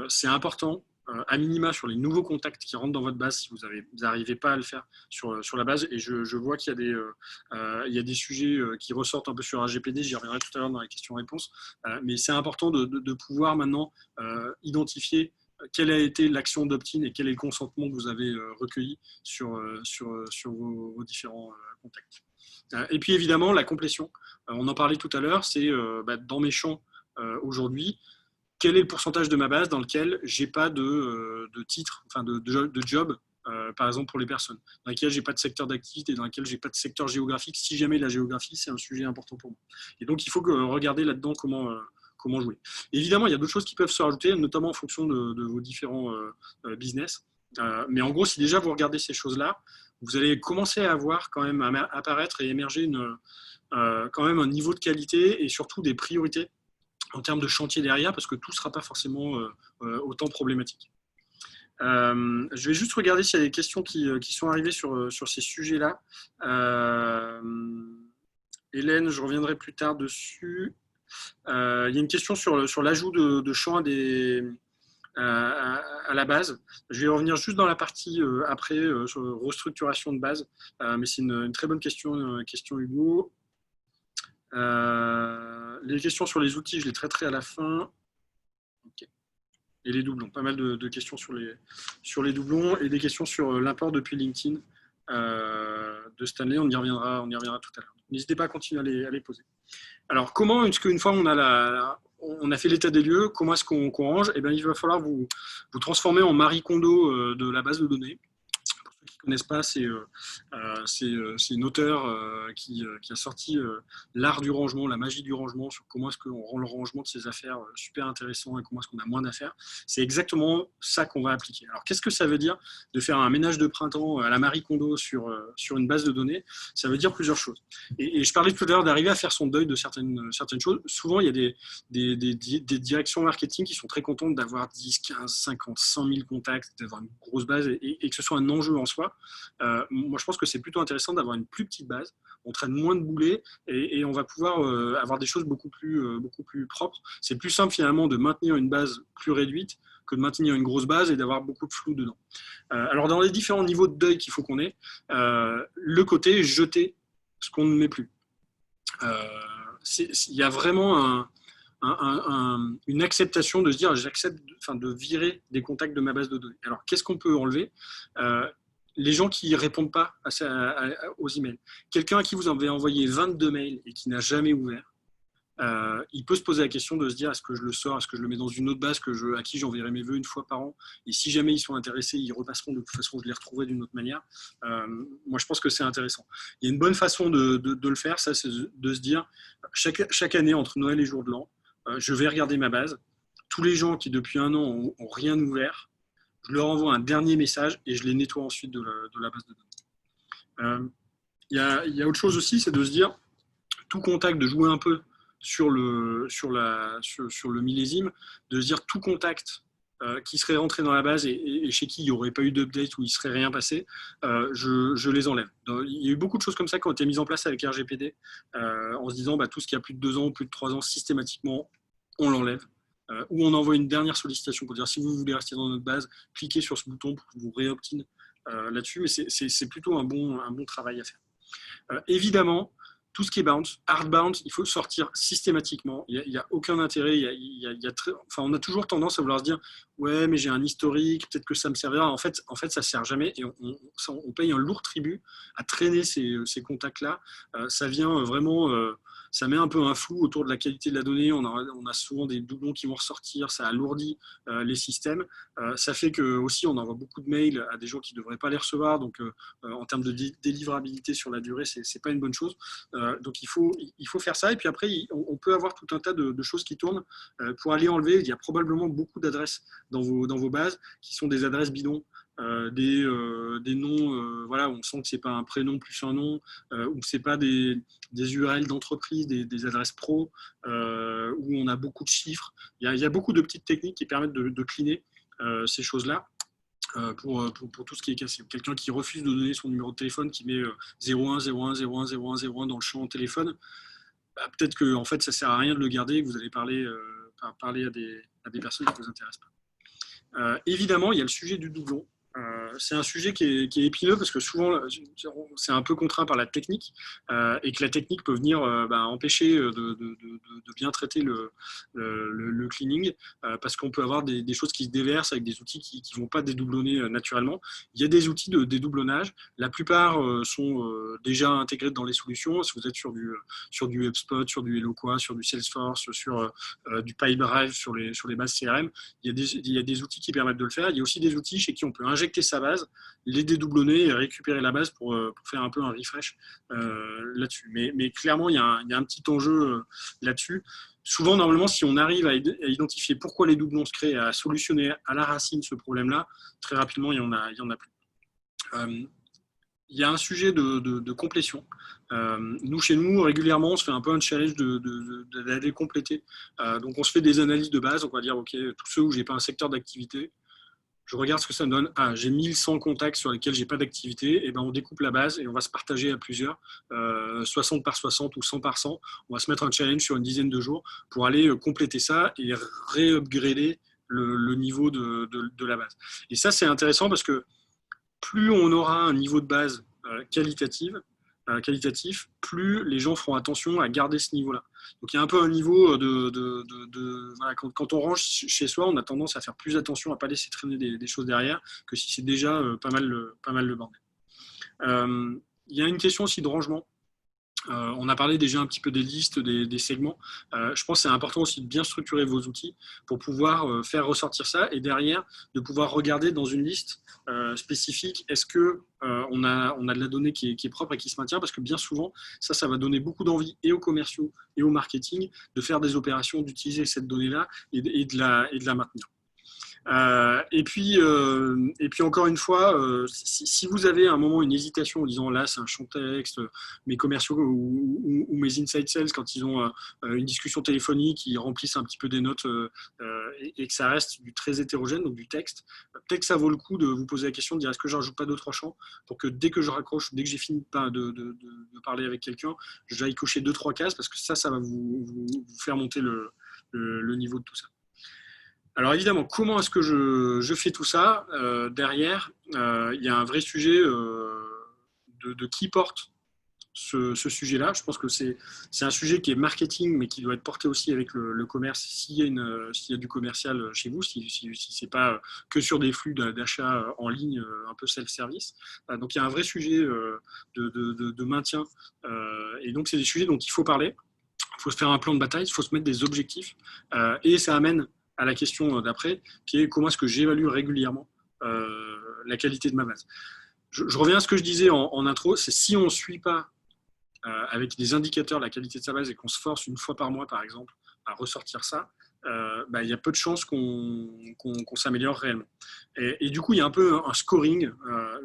C'est important, à minima, sur les nouveaux contacts qui rentrent dans votre base, si vous n'arrivez pas à le faire sur la base. Et je vois qu'il y a des sujets qui ressortent un peu sur RGPD. J'y reviendrai tout à l'heure dans les questions-réponses. Mais c'est important de pouvoir maintenant identifier quelle a été l'action d'opt-in et quel est le consentement que vous avez recueilli sur vos différents contacts. Et puis évidemment, la complétion. On en parlait tout à l'heure, c'est dans mes champs aujourd'hui, quel est le pourcentage de ma base dans lequel je n'ai pas de titre, enfin de job, par exemple pour les personnes, dans lequel je n'ai pas de secteur d'activité, dans lequel je n'ai pas de secteur géographique, si jamais la géographie, c'est un sujet important pour moi. Et donc, il faut regarder là-dedans comment jouer. Évidemment, il y a d'autres choses qui peuvent se rajouter, notamment en fonction de vos différents business. Mais en gros, si déjà vous regardez ces choses-là, vous allez commencer à voir quand même apparaître et émerger quand même un niveau de qualité et surtout des priorités en termes de chantier derrière, parce que tout ne sera pas forcément autant problématique. Je vais juste regarder s'il y a des questions qui sont arrivées sur ces sujets-là. Hélène, je reviendrai plus tard dessus. Il y a une question sur l'ajout de champs à la base. Je vais y revenir juste dans la partie après, sur restructuration de base. Mais c'est une très bonne question, Hugo. Les questions sur les outils, je les traiterai à la fin. Okay. Et les doublons, pas mal de questions sur les doublons et des questions sur l'import depuis LinkedIn de Stanley. On y reviendra tout à l'heure. N'hésitez pas à continuer à les poser. Alors, comment est-ce qu'une fois on a fait l'état des lieux, comment est-ce qu'on range? Eh bien, il va falloir vous transformer en Marie Kondo de la base de données. Pour ceux qui ne connaissent pas, c'est une auteure qui a sorti l'art du rangement, la magie du rangement, sur comment est-ce qu'on rend le rangement de ses affaires super intéressant et comment est-ce qu'on a moins d'affaires. C'est exactement ça qu'on va appliquer. Alors, qu'est-ce que ça veut dire de faire un ménage de printemps à la Marie Kondo sur une base de données? Ça veut dire plusieurs choses. Et je parlais tout à l'heure d'arriver à faire son deuil de certaines choses. Souvent, il y a des directions marketing qui sont très contentes d'avoir 10, 15, 50, 100 000 contacts, d'avoir une grosse base et que ce soit un enjeu en soi. Moi, je pense que c'est plutôt intéressant d'avoir une plus petite base. On traîne moins de boulets et on va pouvoir avoir des choses beaucoup plus propres. C'est plus simple finalement de maintenir une base plus réduite que de maintenir une grosse base et d'avoir beaucoup de flou dedans. Alors, dans les différents niveaux de deuil qu'il faut qu'on ait, le côté jeter ce qu'on ne met plus. Il y a vraiment une acceptation de se dire j'accepte de virer des contacts de ma base de données. Alors, qu'est-ce qu'on peut enlever? Les gens qui ne répondent pas aux emails. Quelqu'un à qui vous avez envoyé 22 mails et qui n'a jamais ouvert, il peut se poser la question de se dire est-ce que je le sors, est-ce que je le mets dans une autre base à qui j'enverrai mes vœux une fois par an, et si jamais ils sont intéressés, ils repasseront, de toute façon je les retrouverai d'une autre manière. Moi je pense que c'est intéressant. Il y a une bonne façon de le faire, ça, c'est de se dire chaque année entre Noël et jour de l'an, je vais regarder ma base, tous les gens qui depuis un an ont rien ouvert, je leur envoie un dernier message et je les nettoie ensuite de la base de données. Il y a autre chose aussi, c'est de se dire tout contact, de jouer un peu sur le millésime, de se dire tout contact qui serait rentré dans la base et chez qui il n'y aurait pas eu d'update ou il ne serait rien passé, je les enlève. Il y a eu beaucoup de choses comme ça qui ont été mises en place avec RGPD en se disant tout ce qui a plus de 2 ans ou plus de 3 ans, systématiquement, on l'enlève. Ou on envoie une dernière sollicitation pour dire si vous voulez rester dans notre base, cliquez sur ce bouton pour que vous réopt-in là-dessus, mais c'est plutôt un bon travail à faire. Évidemment, tout ce qui est bounce, hard bounce, il faut le sortir systématiquement. Il n'y a aucun intérêt. On a toujours tendance à vouloir se dire ouais, mais j'ai un historique, peut-être que ça me servira. En fait, ça ne sert jamais et on paye un lourd tribut à traîner ces contacts-là. Ça vient vraiment ça met un peu un flou autour de la qualité de la donnée. On a souvent des doublons qui vont ressortir, ça alourdit les systèmes. Ça fait que aussi on envoie beaucoup de mails à des gens qui ne devraient pas les recevoir. Donc en termes de délivrabilité sur la durée, c'est pas une bonne chose. Donc il faut faire ça. Et puis après, on peut avoir tout un tas de choses qui tournent pour aller enlever. Il y a probablement beaucoup d'adresses dans vos bases qui sont des adresses bidons. Des noms, voilà, on sent que c'est pas un prénom plus un nom, ou c'est pas des URL d'entreprise, des adresses pro, où on a beaucoup de chiffres. Il y a beaucoup de petites techniques qui permettent de cleaner ces choses-là. Pour tout ce qui est cassé. Quelqu'un qui refuse de donner son numéro de téléphone, qui met 01 01 01 01 01 dans le champ téléphone, bah, peut-être que en fait, ça ne sert à rien de le garder, que vous allez parler à des personnes qui ne vous intéressent pas. Évidemment, il y a le sujet du doublon. C'est un sujet qui est épineux parce que souvent c'est un peu contraint par la technique et que la technique peut venir empêcher de bien traiter le cleaning parce qu'on peut avoir des choses qui se déversent avec des outils qui ne vont pas dédoublonner naturellement. Il y a des outils de dédoublonnage. La plupart sont déjà intégrés dans les solutions. Si vous êtes sur du HubSpot, sur du Eloqua, sur du Salesforce, sur du Pipedrive, sur les bases CRM, il y a des outils qui permettent de le faire. Il y a aussi des outils chez qui on peut injecter sa base, les dédoublonner et récupérer la base pour faire un peu un refresh là-dessus. Mais clairement, il y a un petit enjeu là-dessus. Souvent, normalement, si on arrive à identifier pourquoi les doublons se créent, à solutionner à la racine ce problème-là, très rapidement, il y en a plus. Il y a un sujet de complétion. Nous, chez nous, régulièrement, on se fait un peu un challenge d'aller compléter. Donc, on se fait des analyses de base. On va dire, OK, tous ceux où je n'ai pas un secteur d'activité, je regarde ce que ça me donne. Ah, j'ai 1100 contacts sur lesquels j'ai pas d'activité. Et ben, on découpe la base et on va se partager à plusieurs, 60 par 60 ou 100 par 100. On va se mettre un challenge sur une dizaine de jours pour aller compléter ça et réupgrader le niveau de la base. Et ça, c'est intéressant parce que plus on aura un niveau de base qualitatif, plus les gens feront attention à garder ce niveau-là. Donc il y a un peu un niveau voilà, quand on range chez soi, on a tendance à faire plus attention à ne pas laisser traîner des choses derrière que si c'est déjà pas mal le bordel. Il y a une question aussi de rangement. On a parlé déjà un petit peu des listes, des segments. Je pense que c'est important aussi de bien structurer vos outils pour pouvoir faire ressortir ça et derrière de pouvoir regarder dans une liste spécifique, est-ce que on a de la donnée qui est propre et qui se maintient, parce que bien souvent, ça va donner beaucoup d'envie et aux commerciaux et au marketing de faire des opérations, d'utiliser cette donnée-là et de la maintenir. Et puis encore une fois, si vous avez à un moment une hésitation en disant là c'est un champ texte, mes commerciaux ou mes inside sales quand ils ont une discussion téléphonique, ils remplissent un petit peu des notes et que ça reste du très hétérogène, donc du texte, peut-être que ça vaut le coup de vous poser la question de dire est-ce que je rajoute pas 2-3 champs pour que dès que je raccroche, dès que j'ai fini de parler avec quelqu'un, j'aille cocher 2-3 cases parce que ça va vous faire monter le niveau de tout ça. Alors évidemment, comment est-ce que je fais tout ça derrière, il y a un vrai sujet de qui porte ce sujet-là. Je pense que c'est un sujet qui est marketing, mais qui doit être porté aussi avec le commerce, s'il y a du commercial chez vous, si ce n'est pas que sur des flux d'achat en ligne, un peu self-service. Donc il y a un vrai sujet de maintien. Et donc c'est des sujets dont il faut parler. Il faut se faire un plan de bataille, il faut se mettre des objectifs. Et ça amène à la question d'après, qui est comment est-ce que j'évalue régulièrement la qualité de ma base. Je reviens à ce que je disais en intro, c'est si on ne suit pas avec des indicateurs la qualité de sa base et qu'on se force une fois par mois, par exemple, à ressortir ça, il y a peu de chances qu'on s'améliore réellement. Et du coup, il y a un peu un scoring,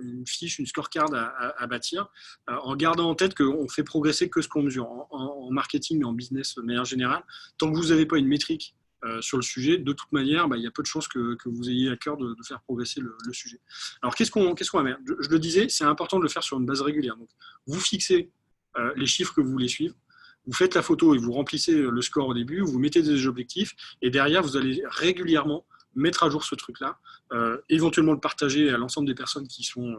une fiche, une scorecard à bâtir, en gardant en tête qu'on fait progresser que ce qu'on mesure. En marketing et en business de manière générale, tant que vous n'avez pas une métrique sur le sujet, de toute manière, il y a peu de chances que vous ayez à cœur de faire progresser le sujet. Alors, qu'est-ce qu'on va mettre ? Je le disais, c'est important de le faire sur une base régulière. Donc, vous fixez les chiffres que vous voulez suivre, vous faites la photo et vous remplissez le score au début, vous mettez des objectifs, et derrière, vous allez régulièrement mettre à jour ce truc-là, éventuellement le partager à l'ensemble des personnes qui sont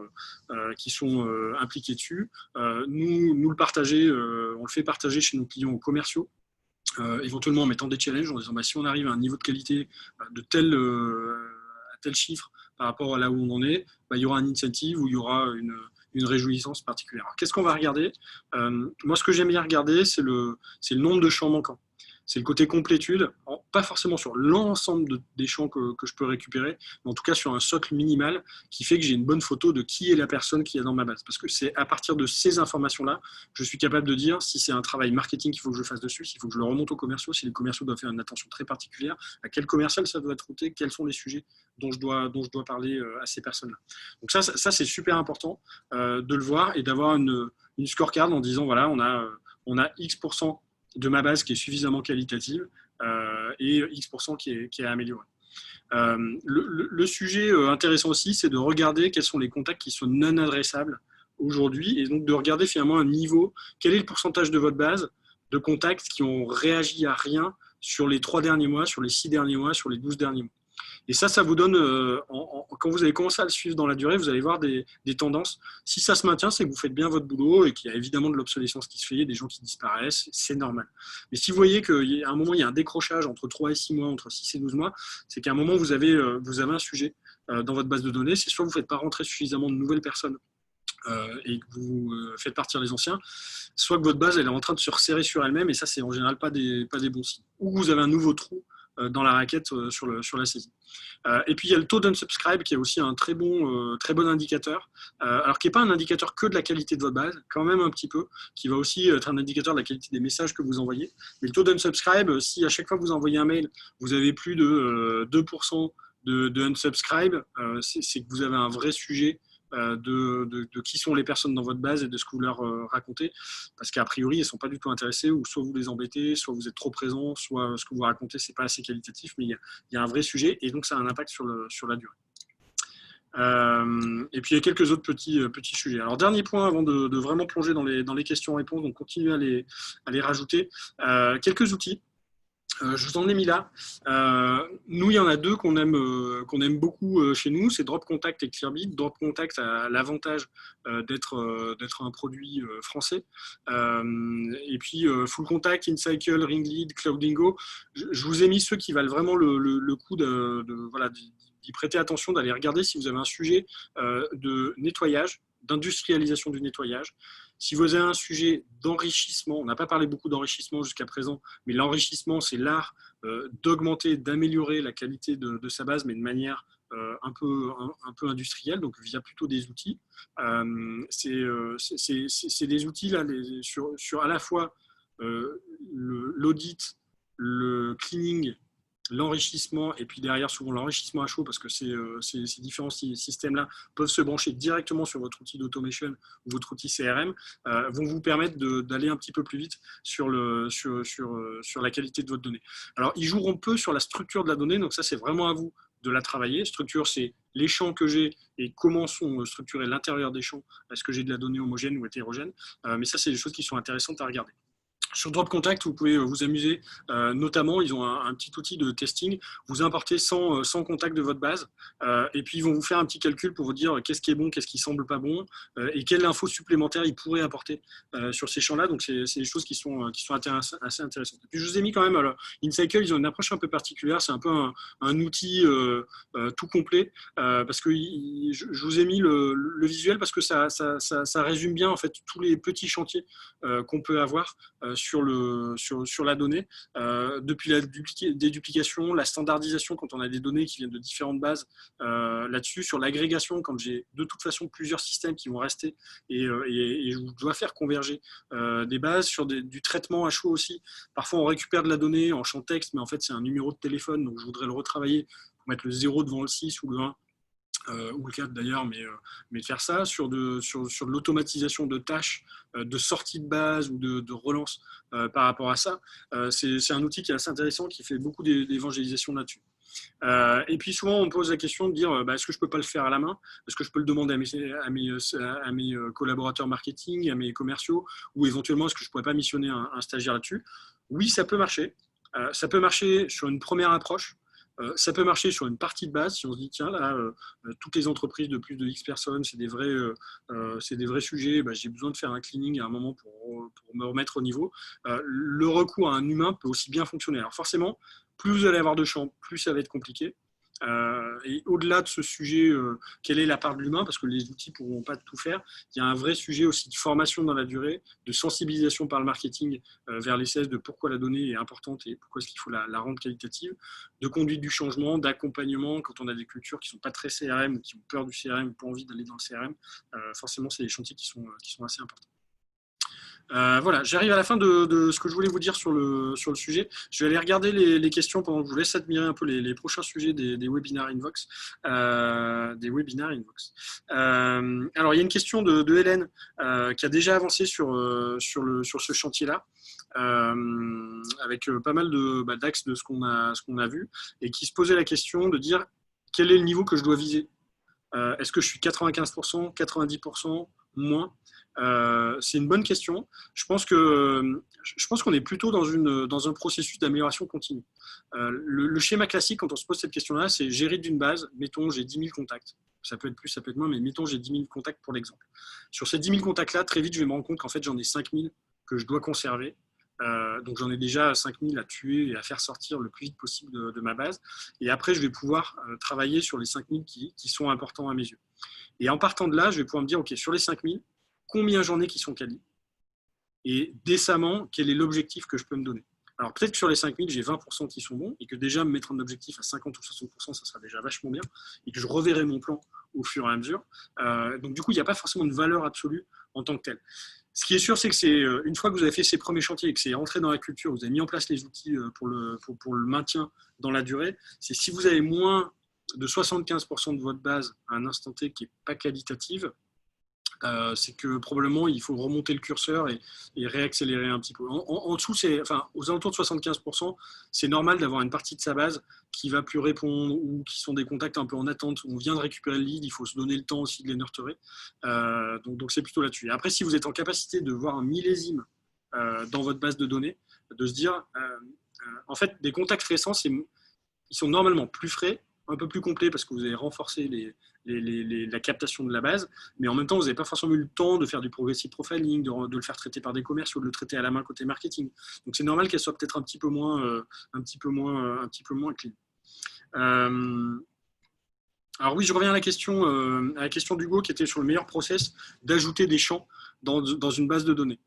impliquées dessus. Nous le partager, on le fait partager chez nos clients commerciaux, éventuellement en mettant des challenges, en disant si on arrive à un niveau de qualité de à tel chiffre par rapport à là où on en est, il y aura un incentive ou il y aura une réjouissance particulière. Qu'est-ce qu'on va regarder? Moi, ce que j'aime bien regarder, c'est le nombre de champs manquants. C'est le côté complétude, pas forcément sur l'ensemble des champs que je peux récupérer, mais en tout cas sur un socle minimal qui fait que j'ai une bonne photo de qui est la personne qui est dans ma base. Parce que c'est à partir de ces informations-là, je suis capable de dire si c'est un travail marketing qu'il faut que je fasse dessus, s'il faut que je le remonte aux commerciaux, si les commerciaux doivent faire une attention très particulière, à quel commercial ça doit être routé, quels sont les sujets dont je dois parler à ces personnes-là. Donc ça c'est super important de le voir et d'avoir une scorecard en disant voilà, on a X% de ma base qui est suffisamment qualitative et X% qui est amélioré. Le sujet intéressant aussi, c'est de regarder quels sont les contacts qui sont non adressables aujourd'hui et donc de regarder finalement un niveau, quel est le pourcentage de votre base de contacts qui ont réagi à rien sur les 3 derniers mois, sur les 6 derniers mois, sur les 12 derniers mois. Et ça vous donne, quand vous allez commencer à le suivre dans la durée, vous allez voir des tendances. Si ça se maintient, c'est que vous faites bien votre boulot et qu'il y a évidemment de l'obsolescence qui se fait, des gens qui disparaissent, c'est normal. Mais si vous voyez qu'à un moment, il y a un décrochage entre 3 et 6 mois, entre 6 et 12 mois, c'est qu'à un moment, vous avez un sujet dans votre base de données. C'est soit vous ne faites pas rentrer suffisamment de nouvelles personnes et que vous faites partir les anciens, soit que votre base elle est en train de se resserrer sur elle-même, et ça, c'est en général pas des bons signes. Ou vous avez un nouveau trou dans la raquette sur la saisie. Et puis il y a le taux d'unsubscribe qui est aussi un très bon indicateur, alors qui n'est pas un indicateur que de la qualité de votre base, quand même un petit peu, qui va aussi être un indicateur de la qualité des messages que vous envoyez. Mais le taux d'unsubscribe, si à chaque fois que vous envoyez un mail, vous avez plus de 2% de unsubscribe, c'est que vous avez un vrai sujet de qui sont les personnes dans votre base et de ce que vous leur racontez, parce qu'a priori, elles ne sont pas du tout intéressées, ou soit vous les embêtez, soit vous êtes trop présent, soit ce que vous racontez, ce n'est pas assez qualitatif, mais il y a un vrai sujet, et donc ça a un impact sur la durée. Et puis il y a quelques autres petits sujets. Alors dernier point avant de vraiment plonger dans les questions-réponses, donc continuez à les rajouter. Quelques outils. Je vous en ai mis là. Nous, il y en a 2 qu'on aime beaucoup chez nous, c'est Drop Contact et Clearbit. Drop Contact a l'avantage d'être un produit français. Et puis Full Contact, InCycle, Ringlead, Cloudingo. Je vous ai mis ceux qui valent vraiment le coup d'y prêter attention, d'aller regarder si vous avez un sujet de nettoyage, d'industrialisation du nettoyage. Si vous avez un sujet d'enrichissement, on n'a pas parlé beaucoup d'enrichissement jusqu'à présent, mais l'enrichissement, c'est l'art d'augmenter, d'améliorer la qualité de sa base, mais de manière un peu industrielle, donc via plutôt des outils. C'est des outils là, sur à la fois l'audit, le cleaning, l'enrichissement, et puis derrière souvent l'enrichissement à chaud, parce que ces différents systèmes-là peuvent se brancher directement sur votre outil d'automation ou votre outil CRM, vont vous permettre d'aller un petit peu plus vite sur la qualité de votre donnée. Alors, ils joueront peu sur la structure de la donnée, donc ça, c'est vraiment à vous de la travailler. Structure, c'est les champs que j'ai et comment sont structurés l'intérieur des champs. Est-ce que j'ai de la donnée homogène ou hétérogène? Mais ça, c'est des choses qui sont intéressantes à regarder. Sur Drop Contact, vous pouvez vous amuser, notamment ils ont un petit outil de testing, vous importez 100 contacts de votre base, et puis ils vont vous faire un petit calcul pour vous dire qu'est-ce qui est bon, qu'est-ce qui semble pas bon, et quelle info supplémentaire ils pourraient apporter sur ces champs-là. Donc c'est des choses qui sont assez intéressantes. Et puis je vous ai mis quand même, alors, InCycle, ils ont une approche un peu particulière, c'est un peu un outil tout complet, parce que je vous ai mis le visuel parce que ça résume bien en fait tous les petits chantiers qu'on peut avoir sur la donnée, depuis la déduplication, la standardisation quand on a des données qui viennent de différentes bases là-dessus, sur l'agrégation quand j'ai de toute façon plusieurs systèmes qui vont rester et je dois faire converger des bases, sur du traitement à chaud aussi. Parfois on récupère de la donnée en champ texte, mais en fait c'est un numéro de téléphone, donc je voudrais le retravailler pour mettre le 0 devant le 6 ou le 1. Ou le 4 d'ailleurs, mais faire ça sur de l'automatisation de tâches, de sortie de base ou de relance par rapport à ça, c'est un outil qui est assez intéressant, qui fait beaucoup d'évangélisation là-dessus. Et puis souvent on me pose la question de dire est-ce que je ne peux pas le faire à la main? Est-ce que je peux le demander à mes collaborateurs marketing, à mes commerciaux, ou éventuellement est-ce que je ne pourrais pas missionner un stagiaire là-dessus? Oui, ça peut marcher. Ça peut marcher sur une première approche. Ça peut marcher sur une partie de base, si on se dit, tiens, là, toutes les entreprises de plus de X personnes, c'est des vrais sujets, j'ai besoin de faire un cleaning à un moment pour me remettre au niveau. Le recours à un humain peut aussi bien fonctionner. Alors forcément, plus vous allez avoir de champs, plus ça va être compliqué. Et au-delà de ce sujet, quelle est la part de l'humain, parce que les outils ne pourront pas tout faire, il y a un vrai sujet aussi de formation dans la durée, de sensibilisation par le marketing vers les CS de pourquoi la donnée est importante et pourquoi est-ce qu'il faut la rendre qualitative, de conduite du changement, d'accompagnement quand on a des cultures qui ne sont pas très CRM ou qui ont peur du CRM ou pas envie d'aller dans le CRM. Forcément, c'est des chantiers qui sont assez importants. Voilà, j'arrive à la fin de ce que je voulais vous dire sur le sujet. Je vais aller regarder les questions pendant que je vous laisse admirer un peu les prochains sujets des webinaires Invox. Alors, il y a une question de Hélène qui a déjà avancé sur ce chantier-là. Avec pas mal d'axes de ce qu'on a vu et qui se posait la question de dire quel est le niveau que je dois viser. Est-ce que je suis 95%, 90%, moins? C'est une bonne question. Je pense qu'on est plutôt dans un processus d'amélioration continue. Le schéma classique, quand on se pose cette question-là, c'est j'hérite d'une base. Mettons, j'ai 10 000 contacts. Ça peut être plus, ça peut être moins, mais mettons, j'ai 10 000 contacts pour l'exemple. Sur ces 10 000 contacts-là, très vite, je vais me rendre compte qu'en fait, j'en ai 5 000 que je dois conserver. Donc, j'en ai déjà 5 000 à tuer et à faire sortir le plus vite possible de ma base. Et après, je vais pouvoir travailler sur les 5 000 qui sont importants à mes yeux. Et en partant de là, je vais pouvoir me dire, OK, sur les 5 000, combien j'en ai qui sont quali? Et décemment, quel est l'objectif que je peux me donner? Alors peut-être que sur les 5 000, j'ai 20% qui sont bons et que déjà me mettre un objectif à 50 ou 60%, ça sera déjà vachement bien et que je reverrai mon plan au fur et à mesure. Donc du coup, il n'y a pas forcément une valeur absolue en tant que telle. Ce qui est sûr, c'est que une fois que vous avez fait ces premiers chantiers et que c'est rentré dans la culture, vous avez mis en place les outils pour le maintien dans la durée, c'est si vous avez moins de 75% de votre base à un instant T qui n'est pas qualitative, c'est que probablement il faut remonter le curseur et réaccélérer un petit peu. En dessous, aux alentours de 75%, c'est normal d'avoir une partie de sa base qui va plus répondre ou qui sont des contacts un peu en attente. On vient de récupérer le lead, il faut se donner le temps aussi de les nurturer. Donc c'est plutôt là-dessus. Et après, si vous êtes en capacité de voir un millésime dans votre base de données, de se dire, en fait, des contacts récents, ils sont normalement plus frais, un peu plus complets parce que vous avez renforcé la captation de la base, mais en même temps, vous n'avez pas forcément eu le temps de faire du progressive profiling, de le faire traiter par des commerciaux, de le traiter à la main côté marketing. Donc, c'est normal qu'elle soit peut-être un petit peu moins clean. Alors oui, je reviens à la question d'Hugo qui était sur le meilleur process d'ajouter des champs dans une base de données.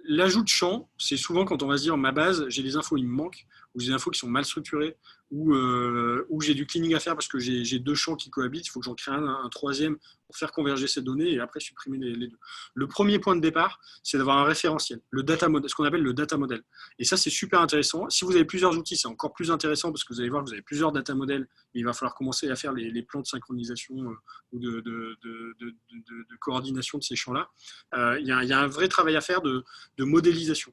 L'ajout de champs, c'est souvent quand on va se dire ma base, j'ai des infos, il me manque, ou j'ai des infos qui sont mal structurées, ou j'ai du cleaning à faire parce que j'ai deux champs qui cohabitent, il faut que j'en crée un troisième pour faire converger ces données et après supprimer les deux. Le premier point de départ, c'est d'avoir un référentiel, ce qu'on appelle le data model. Et ça, c'est super intéressant. Si vous avez plusieurs outils, c'est encore plus intéressant parce que vous allez voir que vous avez plusieurs data models et il va falloir commencer à faire les plans de synchronisation ou de coordination de ces champs-là. Il y a un vrai travail à faire de modélisation.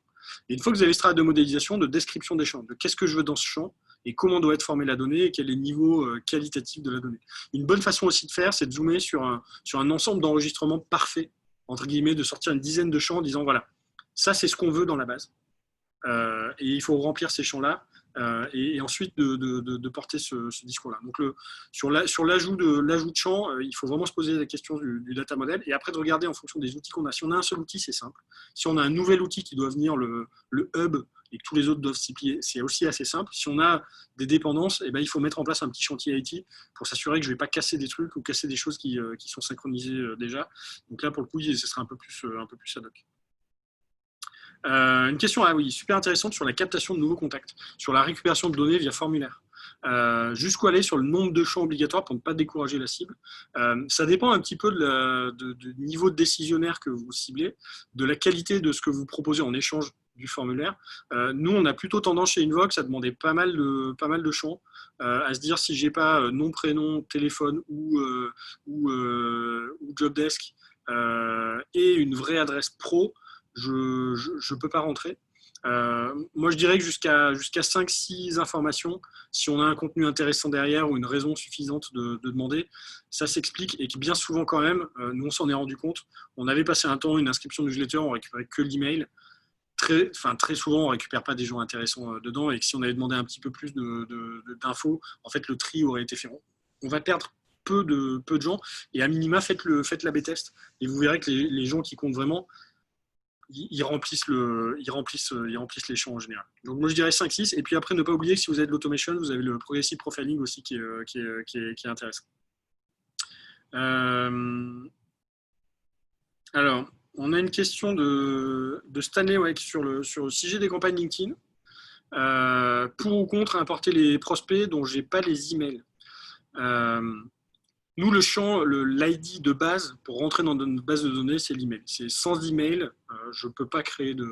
Et une fois que vous avez ce travail de modélisation, de description des champs, de qu'est-ce que je veux dans ce champ et comment doit être formée la donnée et quel est le niveau qualitatif de la donnée. Une bonne façon aussi de faire, c'est de zoomer sur un ensemble d'enregistrements parfaits, entre guillemets, de sortir une dizaine de champs en disant voilà, ça c'est ce qu'on veut dans la base. Et il faut remplir ces champs-là et ensuite de porter ce discours-là. Donc sur l'ajout de champs, il faut vraiment se poser la question du data model et après de regarder en fonction des outils qu'on a. Si on a un seul outil, c'est simple. Si on a un nouvel outil qui doit venir, le hub, et que tous les autres doivent s'y plier, c'est aussi assez simple. Si on a des dépendances, il faut mettre en place un petit chantier IT pour s'assurer que je ne vais pas casser des trucs ou casser des choses qui sont synchronisées déjà. Donc là, pour le coup, ce sera un peu plus ad hoc. Une question super intéressante sur la captation de nouveaux contacts, sur la récupération de données via formulaire. Jusqu'où aller sur le nombre de champs obligatoires pour ne pas décourager la cible. Ça dépend un petit peu du niveau de décisionnaire que vous ciblez, de la qualité de ce que vous proposez en échange du formulaire. Nous, on a plutôt tendance chez Invox à demander pas mal de champs, à se dire si j'ai pas nom, prénom, téléphone ou jobdesk et une vraie adresse pro, je ne peux pas rentrer. Moi, je dirais que jusqu'à 5-6 informations, si on a un contenu intéressant derrière ou une raison suffisante de demander, ça s'explique et que bien souvent quand même, nous on s'en est rendu compte, on avait passé un temps, une inscription newsletter, on récupérait que l'email. Très souvent, on ne récupère pas des gens intéressants dedans et que si on avait demandé un petit peu plus d'infos, en fait, le tri aurait été fait. On va perdre peu de gens et à minima, faites l'A/B test et vous verrez que les gens qui comptent vraiment, ils remplissent les champs en général. Donc moi je dirais 5-6. Et puis après, ne pas oublier que si vous avez de l'automation, vous avez le progressive profiling aussi qui est intéressant. Alors, on a une question de Stanley sur si j'ai des campagnes LinkedIn, pour ou contre importer les prospects dont j'ai pas les emails. Nous, le champ, l'ID de base pour rentrer dans notre base de données, c'est l'email. C'est sans email, je ne peux pas créer de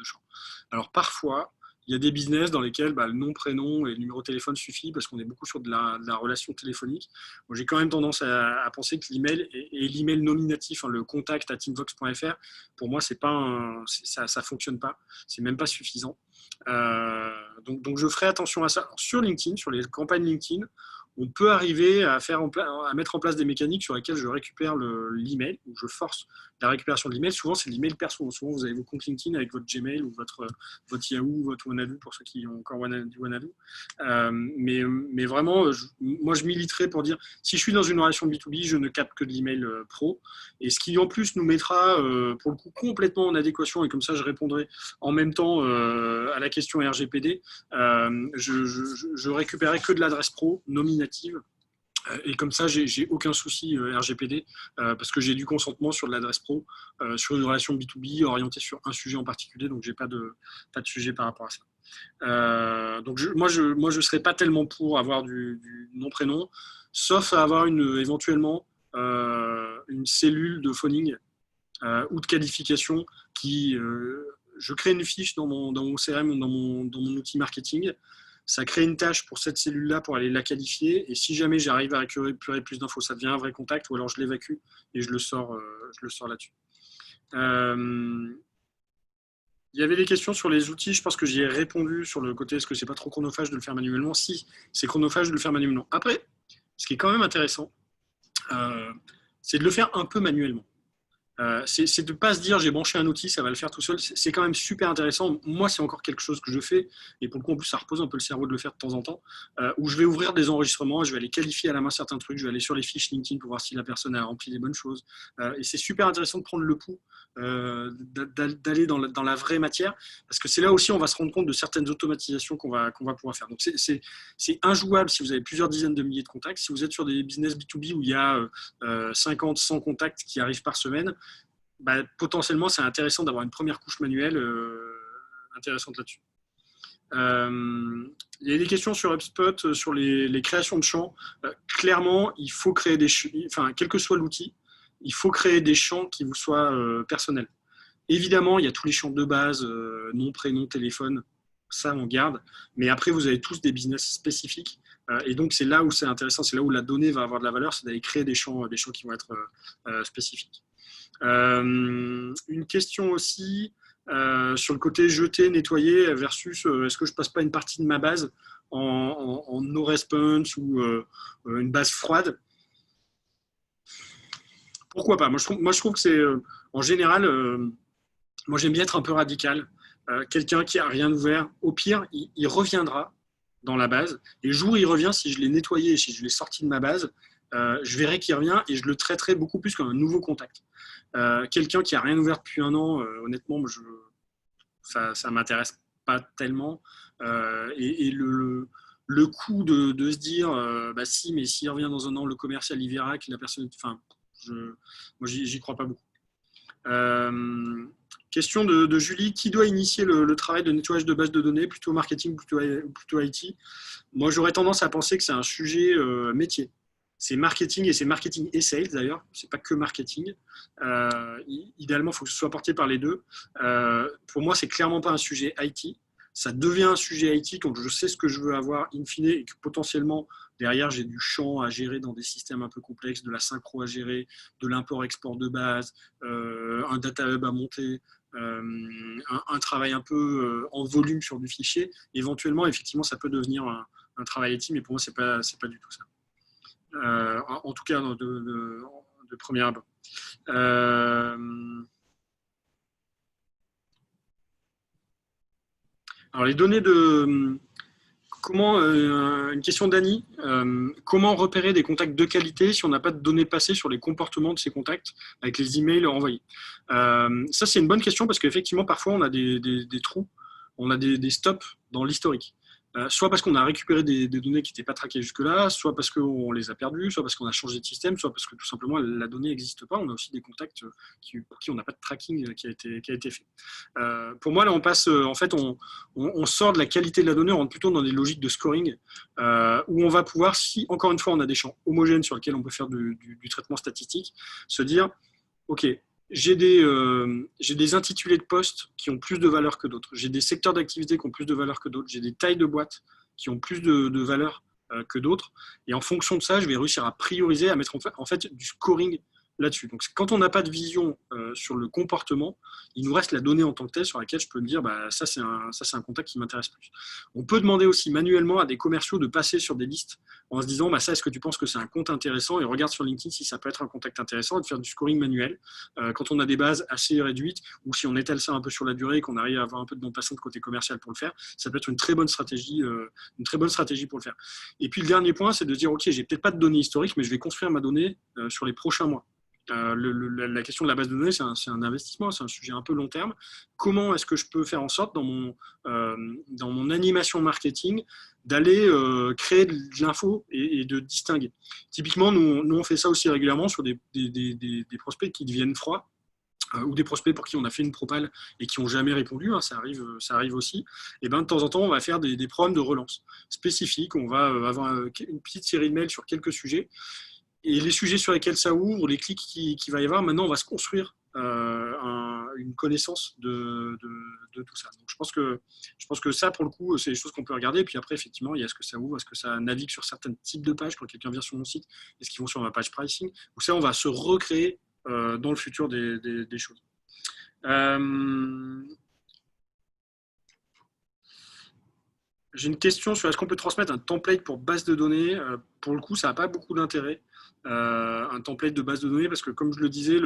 champ. Alors parfois, il y a des business dans lesquels le nom, prénom et le numéro de téléphone suffit parce qu'on est beaucoup sur de la relation téléphonique. Bon, j'ai quand même tendance à penser que l'email et l'email nominatif, le contact à teamvox.fr, pour moi, ça ne fonctionne pas. C'est même pas suffisant. Donc, je ferai attention à ça. Alors, sur LinkedIn, sur les campagnes LinkedIn, on peut arriver à mettre en place des mécaniques sur lesquelles je récupère l'email, ou je force la récupération de l'email. Souvent, c'est l'email perso. Souvent, vous avez vos comptes LinkedIn avec votre Gmail ou votre Yahoo, votre Wanadoo, pour ceux qui ont encore du Wanadoo. Mais vraiment, moi, je militerai pour dire, si je suis dans une relation B2B, je ne capte que de l'email pro. Et ce qui, en plus, nous mettra, pour le coup, complètement en adéquation, et comme ça, je répondrai en même temps à la question RGPD, je récupérerai que de l'adresse pro nominative. Et comme ça, j'ai aucun souci RGPD parce que j'ai du consentement sur de l'adresse pro, sur une relation B2B orientée sur un sujet en particulier, donc j'ai pas de sujet par rapport à ça. Donc moi, je serais pas tellement pour avoir du nom-prénom, sauf à avoir éventuellement une cellule de phoning ou de qualification qui... je crée une fiche dans mon CRM ou dans mon outil marketing. Ça crée une tâche pour cette cellule-là pour aller la qualifier. Et si jamais j'arrive à récupérer plus d'infos, ça devient un vrai contact, ou alors je l'évacue et je le sors là-dessus. Il y avait des questions sur les outils. Je pense que j'y ai répondu sur le côté est-ce que c'est pas trop chronophage de le faire manuellement. Si, c'est chronophage de le faire manuellement. Après, ce qui est quand même intéressant, c'est de le faire un peu manuellement. C'est de ne pas se dire j'ai branché un outil, ça va le faire tout seul. C'est quand même super intéressant. Moi, c'est encore quelque chose que je fais, et pour le coup, en plus, ça repose un peu le cerveau de le faire de temps en temps, où je vais ouvrir des enregistrements, je vais aller qualifier à la main certains trucs, je vais aller sur les fiches LinkedIn pour voir si la personne a rempli les bonnes choses. Et c'est super intéressant de prendre le pouls, d'aller dans la vraie matière, parce que c'est là aussi on va se rendre compte de certaines automatisations qu'on va pouvoir faire. Donc c'est injouable si vous avez plusieurs dizaines de milliers de contacts. Si vous êtes sur des business B2B où il y a 50, 100 contacts qui arrivent par semaine, potentiellement, c'est intéressant d'avoir une première couche manuelle intéressante là-dessus. Il y a des questions sur HubSpot, sur les créations de champs. Clairement, il faut créer quel que soit l'outil, il faut créer des champs qui vous soient personnels. Évidemment, il y a tous les champs de base, nom, prénom, téléphone, ça on garde. Mais après, vous avez tous des business spécifiques. Et donc, c'est là où c'est intéressant, c'est là où la donnée va avoir de la valeur, c'est d'aller créer des champs qui vont être spécifiques. Une question aussi sur le côté jeter, nettoyer versus est-ce que je passe pas une partie de ma base en no response ou une base froide. Pourquoi pas? Moi, je trouve que c'est en général, moi j'aime bien être un peu radical. Quelqu'un qui a rien ouvert, au pire, il reviendra dans la base. Et le jour où il revient, si je l'ai nettoyé et si je l'ai sorti de ma base, je verrai qu'il revient et je le traiterai beaucoup plus comme un nouveau contact. Quelqu'un qui a rien ouvert depuis un an, honnêtement, ça m'intéresse pas tellement. Et le coup de se dire, si, mais s'il revient dans un an, le commercial il verra que la personne, moi j'y crois pas beaucoup. Question de Julie, qui doit initier le travail de nettoyage de base de données, plutôt marketing, plutôt IT? Moi, j'aurais tendance à penser que c'est un sujet métier. C'est marketing, et c'est marketing et sales d'ailleurs, c'est pas que marketing. Idéalement, il faut que ce soit porté par les deux. Pour moi, c'est clairement pas un sujet IT. Ça devient un sujet IT quand je sais ce que je veux avoir in fine et que potentiellement, derrière, j'ai du champ à gérer dans des systèmes un peu complexes, de la synchro à gérer, de l'import-export de base, un data hub à monter, un travail un peu en volume sur du fichier. Éventuellement, effectivement, ça peut devenir un travail IT, mais pour moi, c'est pas du tout ça. En tout cas, de premier abord. Alors, les données Une question d'Annie. Comment repérer des contacts de qualité si on n'a pas de données passées sur les comportements de ces contacts avec les emails envoyés? Ça, c'est une bonne question parce qu'effectivement, parfois, on a des trous, on a des stops dans l'historique. Soit parce qu'on a récupéré des données qui n'étaient pas traquées jusque-là, soit parce qu'on les a perdues, soit parce qu'on a changé de système, soit parce que tout simplement la donnée n'existe pas. On a aussi des contacts pour qui on n'a pas de tracking qui a été fait. Pour moi, là, on passe, en fait, on sort de la qualité de la donnée, on rentre plutôt dans des logiques de scoring où on va pouvoir, si encore une fois, on a des champs homogènes sur lesquels on peut faire du traitement statistique, se dire, OK, j'ai des intitulés de postes qui ont plus de valeur que d'autres. J'ai des secteurs d'activité qui ont plus de valeur que d'autres. J'ai des tailles de boîtes qui ont plus de valeur que d'autres. Et en fonction de ça, je vais réussir à prioriser, à mettre en fait du scoring là-dessus. Donc, quand on n'a pas de vision sur le comportement, il nous reste la donnée en tant que telle sur laquelle je peux me dire ça, c'est un contact qui m'intéresse plus. On peut demander aussi manuellement à des commerciaux de passer sur des listes en se disant ça, est-ce que tu penses que c'est un compte intéressant, et regarde sur LinkedIn si ça peut être un contact intéressant, et de faire du scoring manuel quand on a des bases assez réduites, ou si on étale ça un peu sur la durée et qu'on arrive à avoir un peu de bande passante côté commercial pour le faire, ça peut être une très bonne stratégie pour le faire. Et puis le dernier point, c'est de dire ok, j'ai peut-être pas de données historiques, mais je vais construire ma donnée sur les prochains mois. La question de la base de données, c'est un investissement, c'est un sujet un peu long terme. Comment est-ce que je peux faire en sorte dans mon animation marketing d'aller créer de l'info et de distinguer? Typiquement, nous on fait ça aussi régulièrement sur des prospects qui deviennent froids, ou des prospects pour qui on a fait une propale et qui n'ont jamais répondu, ça arrive aussi. Et de temps en temps, on va faire des programmes de relance spécifiques. On va avoir une petite série de mails sur quelques sujets. Et les sujets sur lesquels ça ouvre, les clics qu'il va y avoir, maintenant, on va se construire une connaissance de tout ça. Donc, je pense que ça, pour le coup, c'est des choses qu'on peut regarder. Et puis après, effectivement, il y a ce que ça ouvre, est-ce que ça navigue sur certains types de pages quand quelqu'un vient sur mon site, est-ce qu'ils vont sur ma page pricing, ou ça, on va se recréer dans le futur des choses. J'ai une question sur est-ce qu'on peut transmettre un template pour base de données. Pour le coup, ça n'a pas beaucoup d'intérêt. Un template de base de données, parce que comme je le disais,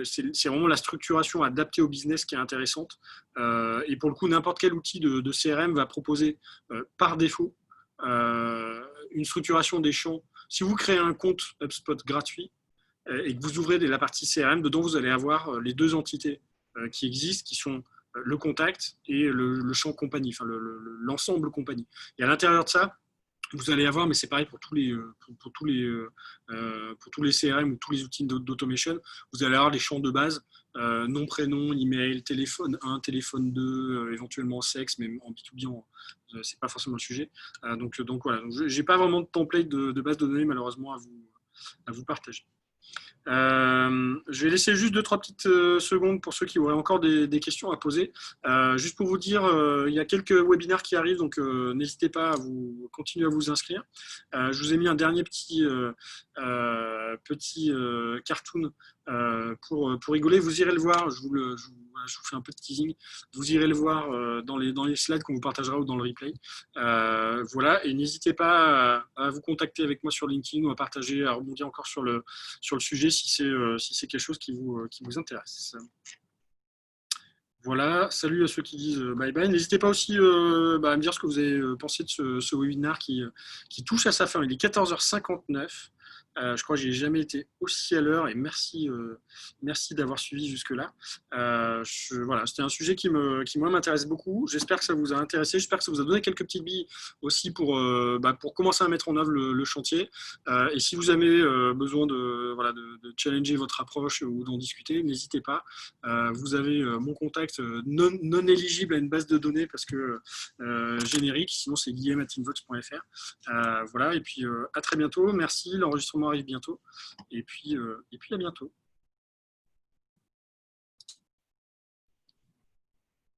c'est vraiment la structuration adaptée au business qui est intéressante. Et pour le coup, n'importe quel outil de CRM va proposer par défaut une structuration des champs. Si vous créez un compte HubSpot gratuit et que vous ouvrez la partie CRM, dedans vous allez avoir les deux entités qui existent, qui sont le contact et le champ compagnie, enfin l'ensemble compagnie. Et à l'intérieur de ça, vous allez avoir, mais c'est pareil pour tous les CRM ou tous les outils d'automation, vous allez avoir les champs de base, nom, prénom, email, téléphone 1, téléphone 2, éventuellement sexe, mais en B2B, c'est pas forcément le sujet. Donc voilà, je n'ai pas vraiment de template de base de données malheureusement à vous partager. Je vais laisser juste 2-3 petites secondes pour ceux qui auraient encore des questions à poser. Juste pour vous dire, il y a quelques webinaires qui arrivent, donc n'hésitez pas à continuer à vous inscrire. Je vous ai mis un dernier petit cartoon pour rigoler. Vous irez le voir, je vous fais un peu de teasing. Vous irez le voir dans les slides qu'on vous partagera ou dans le replay. Voilà, et n'hésitez pas à vous contacter avec moi sur LinkedIn ou à partager, à rebondir encore sur le sujet si c'est quelque chose qui vous intéresse. Voilà, salut à ceux qui disent bye bye. N'hésitez pas aussi à me dire ce que vous avez pensé de ce webinaire qui touche à sa fin. Il est 14h59. Je crois que je n'ai jamais été aussi à l'heure et merci d'avoir suivi jusque-là. Voilà, c'était un sujet qui moi m'intéresse beaucoup. J'espère que ça vous a intéressé. J'espère que ça vous a donné quelques petites billes aussi pour commencer à mettre en œuvre le chantier. Et si vous avez besoin de challenger votre approche ou d'en discuter, n'hésitez pas. Vous avez mon contact non éligible à une base de données parce que générique, sinon c'est guillaume@invox.fr. Voilà, et puis à très bientôt. Merci, l'enregistrement arrive bientôt. Et puis à bientôt.